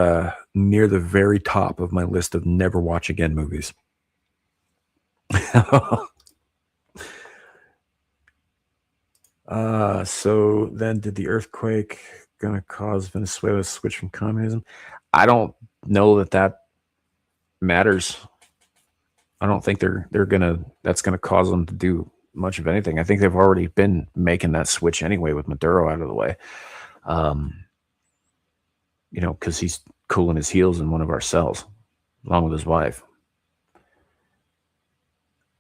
near the very top of my list of never watch again movies. So then, did the earthquake gonna cause Venezuela to switch from communism? I don't know that matters. I don't think that's gonna cause them to do much of anything. I think they've already been making that switch anyway with Maduro out of the way. Because he's cooling his heels in one of our cells, along with his wife.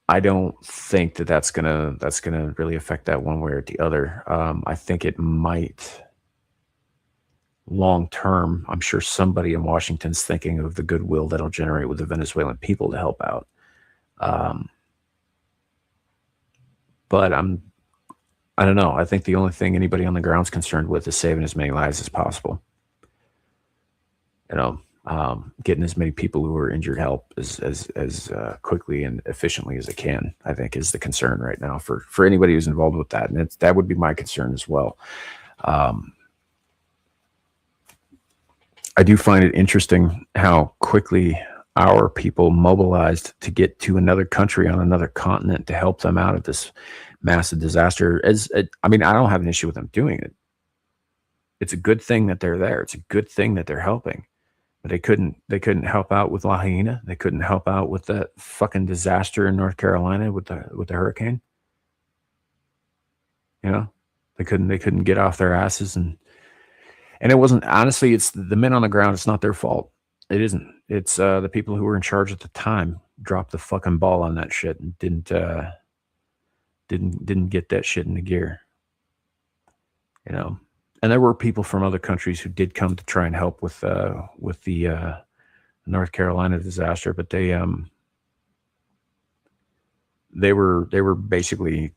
I don't think that's gonna really affect that one way or the other. I think it might long term. I'm sure somebody in Washington's thinking of the goodwill that'll generate with the Venezuelan people to help out. But I don't know. I think the only thing anybody on the ground's concerned with is saving as many lives as possible. Getting as many people who are injured help as quickly and efficiently as they can, I think, is the concern right now for anybody who's involved with that. And that would be my concern as well. I do find it interesting how quickly our people mobilized to get to another country on another continent to help them out of this massive disaster. I don't have an issue with them doing it. It's a good thing that they're there. It's a good thing that they're helping. But they couldn't help out with La Hyena. They couldn't help out with that fucking disaster in North Carolina with the hurricane. They couldn't get off their asses, and it wasn't, honestly, it's the men on the ground. It's not their fault. It isn't. It's the people who were in charge at the time dropped the fucking ball on that shit and didn't get that shit into gear. And there were people from other countries who did come to try and help with the North Carolina disaster, but they were basically,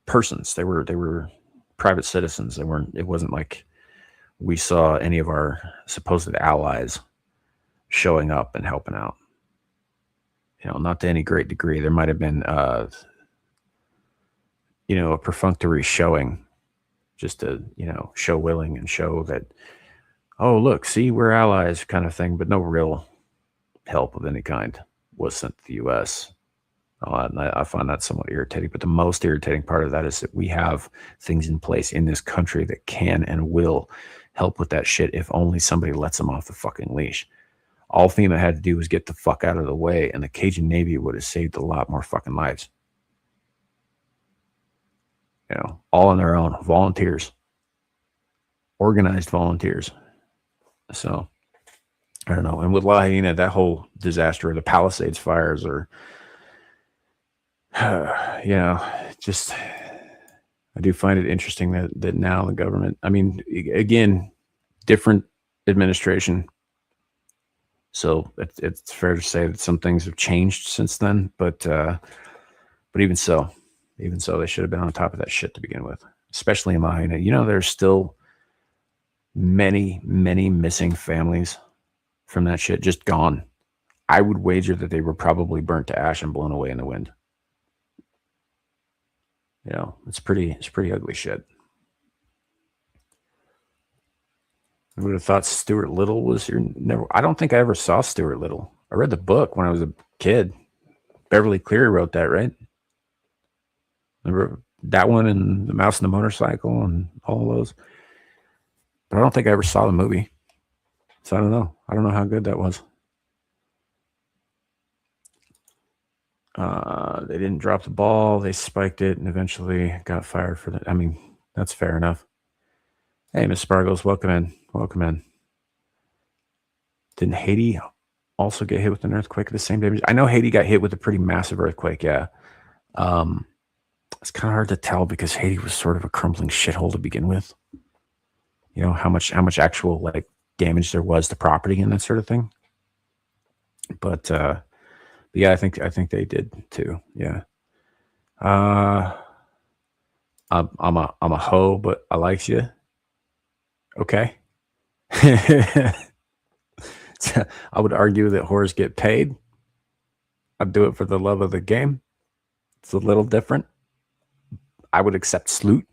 persons. They were private citizens. It wasn't like we saw any of our supposed allies showing up and helping out. Not to any great degree. There might have been a perfunctory showing, just to, show willing and show that, oh, look, see, we're allies kind of thing, but no real help of any kind was sent to the U.S. And I find that somewhat irritating. But the most irritating part of that is that we have things in place in this country that can and will help with that shit if only somebody lets them off the fucking leash. All FEMA had to do was get the fuck out of the way, and the Cajun Navy would have saved a lot more fucking lives. You know, all on their own, volunteers, organized volunteers. So I don't know. And with Lahaina, that whole disaster, the Palisades fires, or you know, just I do find it interesting that now the government. I mean, again, different administration. So it's fair to say that some things have changed since then, but even so, they should have been on top of that shit to begin with, especially in Lahaina. You know, there's still many missing families from that shit, just gone. I would wager that they were probably burnt to ash and blown away in the wind. You know, it's pretty ugly shit. I would have thought Stuart Little was your never. I don't think I ever saw Stuart Little. I read the book when I was a kid. Beverly Cleary wrote that, right? Remember that one and The Mouse and the Motorcycle and all those. But I don't think I ever saw the movie. So I don't know. I don't know how good that was. They didn't drop the ball. They spiked it and eventually got fired for that. I mean, that's fair enough. Hey, Miss Spargles, welcome in. Welcome in. Didn't Haiti also get hit with an earthquake at the same day? I know Haiti got hit with a pretty massive earthquake, yeah. It's kind of hard to tell because Haiti was sort of a crumbling shithole to begin with. You know, how much actual like damage there was to property and that sort of thing. But yeah, I think they did too. Yeah. I'm a hoe, but I likes you. Okay. I would argue that whores get paid. I'd do it for the love of the game. It's a little different. I would accept sloot.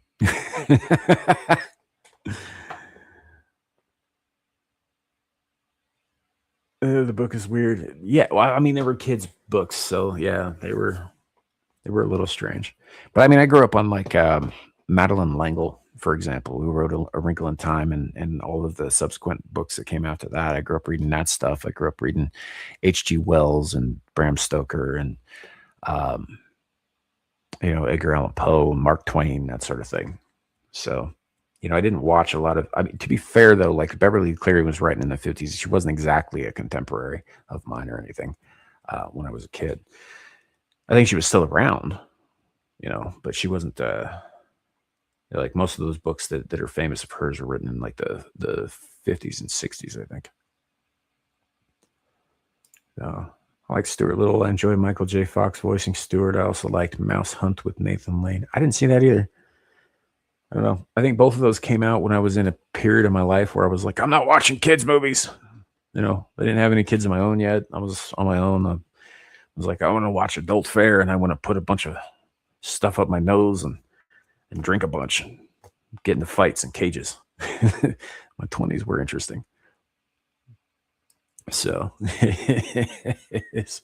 The book is weird. Yeah, well, I mean, they were kids' books, so yeah, they were a little strange. But I mean, I grew up on like Madeline L'Engle, for example, who wrote A Wrinkle in Time and all of the subsequent books that came after that. I grew up reading that stuff. I grew up reading H.G. Wells and Bram Stoker and you know, Edgar Allan Poe, Mark Twain, that sort of thing. So, you know, I didn't watch a lot of. I mean, to be fair though, like Beverly Cleary was writing in the 50s. She wasn't exactly a contemporary of mine or anything when I was a kid. I think she was still around, you know, but she wasn't. Like most of those books that are famous of hers are written in like the 50s and 60s, I think. I like Stuart Little. I enjoy Michael J. Fox voicing Stuart. I also liked Mouse Hunt with Nathan Lane. I didn't see that either. I don't know. I think both of those came out when I was in a period of my life where I was like, I'm not watching kids' movies. You know, I didn't have any kids of my own yet. I was on my own. I was like, I want to watch adult fare and I want to put a bunch of stuff up my nose and drink a bunch, get into fights and cages. My 20s were interesting. So it's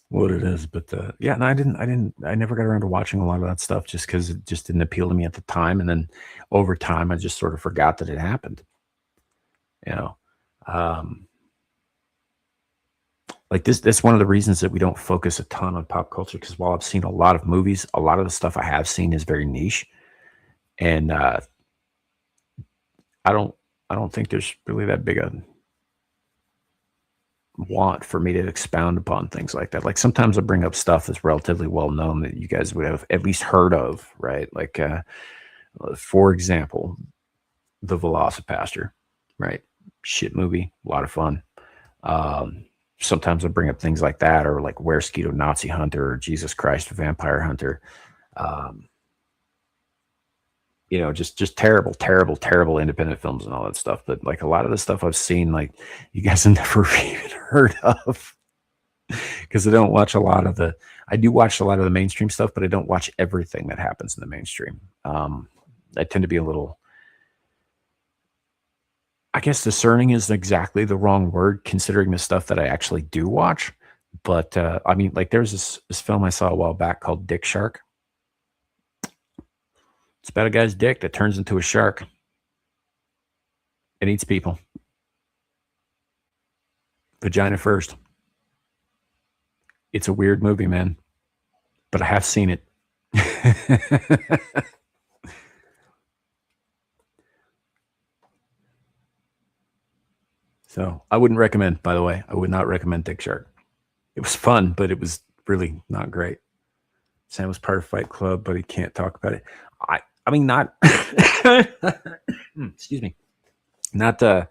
what it is. But yeah, no, I never got around to watching a lot of that stuff just because it just didn't appeal to me at the time. And then over time, I just sort of forgot that it happened. You know, like this one of the reasons that we don't focus a ton on pop culture, because while I've seen a lot of movies, a lot of the stuff I have seen is very niche. And I don't think there's really that big a want for me to expound upon things like that. Like sometimes I bring up stuff that's relatively well known that you guys would have at least heard of, right? Like for example, The Velocipaster, right? Shit movie, a lot of fun. Sometimes I bring up things like that, or like Where Skeeto Nazi Hunter, or Jesus Christ Vampire Hunter. You know, just terrible independent films and all that stuff. But like a lot of the stuff I've seen, like you guys have never even heard of, because I don't watch a lot of the. I do watch a lot of the mainstream stuff, but I don't watch everything that happens in the mainstream. I tend to be a little. I guess discerning is exactly the wrong word, considering the stuff that I actually do watch. But I mean, like there's this film I saw a while back called Dick Shark. It's about a guy's dick that turns into a shark and eats people. Vagina First. It's a weird movie, man, but I have seen it. So I wouldn't recommend, by the way. I would not recommend Dick Shark. It was fun, but it was really not great. Sam was part of Fight Club, but he can't talk about it. I mean, not. Excuse me. Not a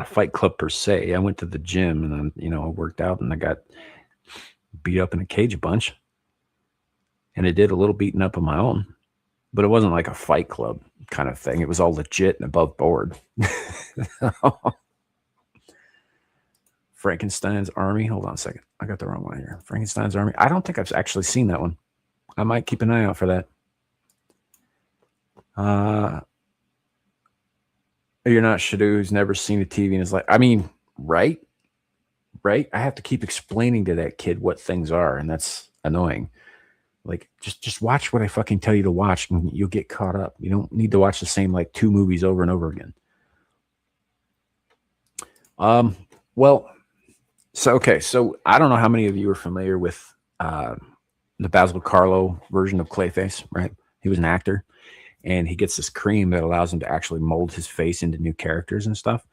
Fight Club per se. I went to the gym and then I worked out and I got beat up in a cage a bunch, and I did a little beating up of my own, but it wasn't like a Fight Club kind of thing. It was all legit and above board. Frankenstein's Army. Hold on a second. I got the wrong one here. Frankenstein's Army. I don't think I've actually seen that one. I might keep an eye out for that. You're not Shoutout, who's never seen a TV and is like, I mean, right? I have to keep explaining to that kid what things are, and that's annoying. Like, just watch what I fucking tell you to watch, and you'll get caught up. You don't need to watch the same, like, 2 movies over and over again. Well, so I don't know how many of you are familiar with the Basil Carlo version of Clayface, right? He was an actor, and he gets this cream that allows him to actually mold his face into new characters and stuff.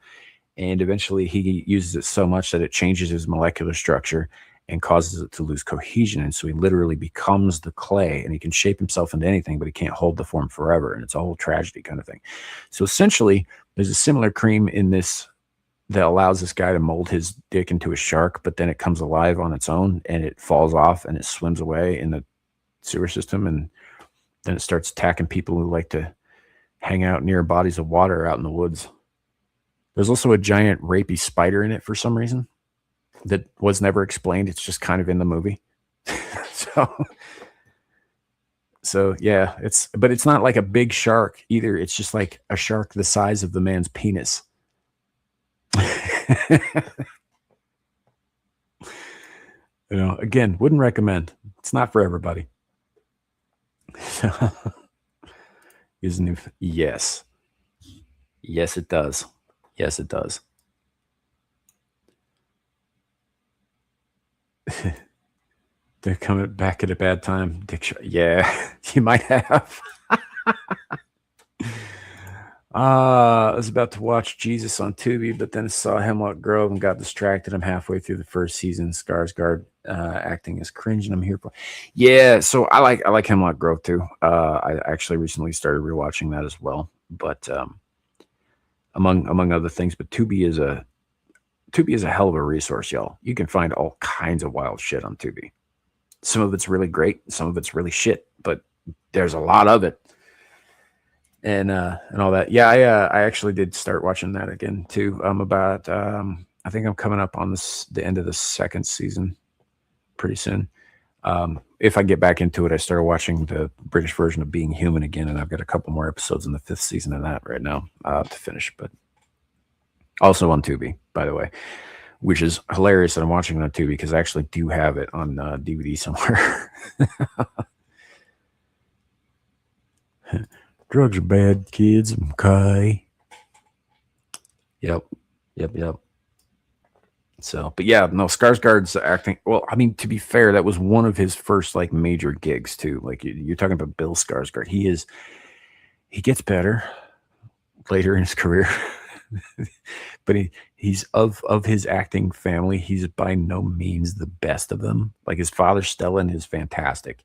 And eventually he uses it so much that it changes his molecular structure and causes it to lose cohesion. And so he literally becomes the clay, and he can shape himself into anything, but he can't hold the form forever. And it's a whole tragedy kind of thing. So essentially, there's a similar cream in this that allows this guy to mold his dick into a shark, but then it comes alive on its own and it falls off and it swims away in the sewer system. And then it starts attacking people who like to hang out near bodies of water out in the woods. There's also a giant rapey spider in it for some reason that was never explained. It's just kind of in the movie. So yeah, but it's not like a big shark either. It's just like a shark the size of the man's penis. Again, wouldn't recommend. It's not for everybody. Yes, it does. Yes, it does. They're coming back at a bad time. Dick Shark. Yeah, you might have. I was about to watch Jesus on Tubi, but then saw Hemlock Grove and got distracted. I'm halfway through the first season. Skarsgård acting is cringe, and I'm here for. Yeah, so I like Hemlock Grove too. I actually recently started rewatching that as well. But among other things, but Tubi is a hell of a resource, y'all. You can find all kinds of wild shit on Tubi. Some of it's really great, some of it's really shit, but there's a lot of it. And all that. Yeah, I actually did start watching that again too. I think I'm coming up on the end of the second season pretty soon. If I get back into it, I started watching the British version of Being Human again, and I've got a couple more episodes in the 5th season of that right now to finish. But also on Tubi, by the way, which is hilarious that I'm watching it on Tubi because I actually do have it on DVD somewhere. Drugs are bad, kids. Okay. Yep. So, but yeah, no, Skarsgård's acting. Well, I mean, to be fair, that was one of his first like major gigs too. Like you're talking about Bill Skarsgård. He gets better later in his career, but he's of his acting family. He's by no means the best of them. Like his father, Stellan, is fantastic.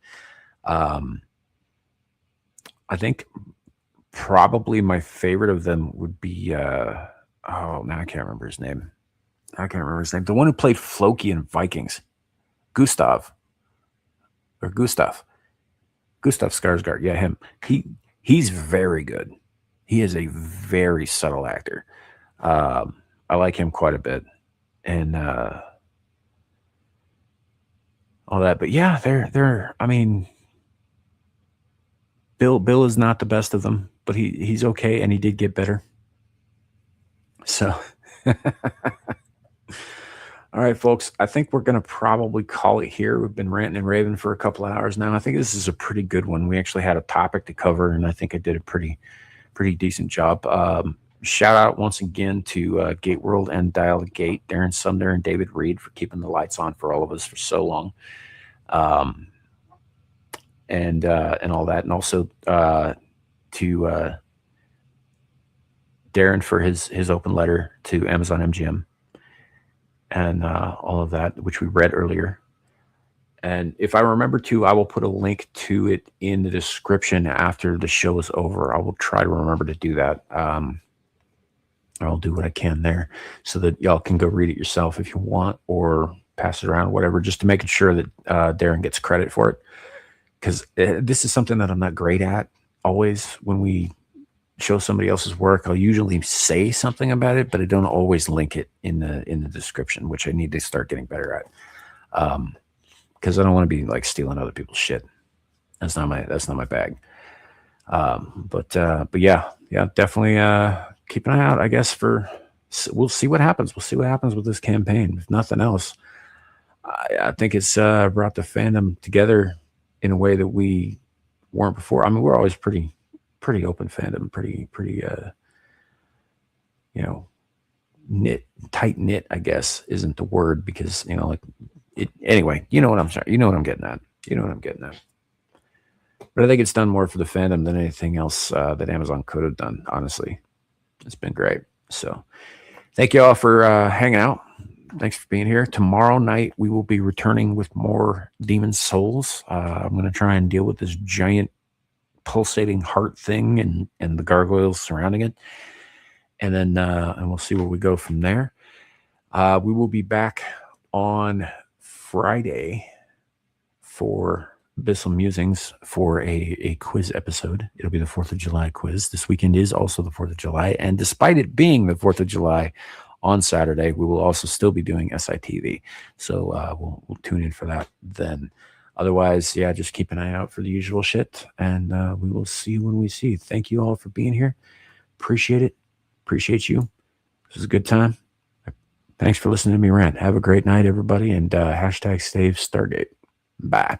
I think probably my favorite of them would be now I can't remember his name. The one who played Floki in Vikings, Gustav Skarsgård. Yeah, him. He's very good. He is a very subtle actor. I like him quite a bit, and all that. But yeah, they're. I mean, Bill is not the best of them, but he's okay, and he did get better. So, all right, folks, I think we're going to probably call it here. We've been ranting and raving for a couple of hours now. I think this is a pretty good one. We actually had a topic to cover, and I think I did a pretty decent job. Shout out once again to Gate World and Dial the Gate, Darren, Sumner, and David Reed for keeping the lights on for all of us for so long, and all that, and also to Darren for his open letter to Amazon MGM, and all of that, which we read earlier. And if I remember to, I will put a link to it in the description after the show is over. I will try to remember to do that. I'll do what I can there so that y'all can go read it yourself if you want, or pass it around, whatever, just to make sure that Darren gets credit for it. Because this is something that I'm not great at. Always when we show somebody else's work, I'll usually say something about it, but I don't always link it in the description, which I need to start getting better at. Because I don't want to be like stealing other people's shit. That's not my bag. But yeah, definitely keep an eye out, I guess, we'll see what happens. We'll see what happens with this campaign. If nothing else, I think it's brought the fandom together in a way that we weren't before. I mean, we're always pretty open fandom, pretty tight knit, I guess, isn't the word, because anyway, you know what I'm saying. You know what I'm getting at. But I think it's done more for the fandom than anything else that Amazon could have done. Honestly, it's been great. So thank you all for hanging out. Thanks for being here. Tomorrow night we will be returning with more Demon Souls. I'm going to try and deal with this giant pulsating heart thing and the gargoyles surrounding it, and then and we'll see where we go from there. We will be back on Friday for Abyssal Musings for a quiz episode. It'll be the 4th of July quiz. This weekend is also the 4th of July, and despite it being the 4th of July on Saturday, we will also still be doing SITV. So we'll tune in for that then. Otherwise, yeah, just keep an eye out for the usual shit, and we will see when we see. Thank you all for being here. Appreciate it. Appreciate you. This was a good time. Thanks for listening to me rant. Have a great night, everybody, and #Save Stargate. Bye.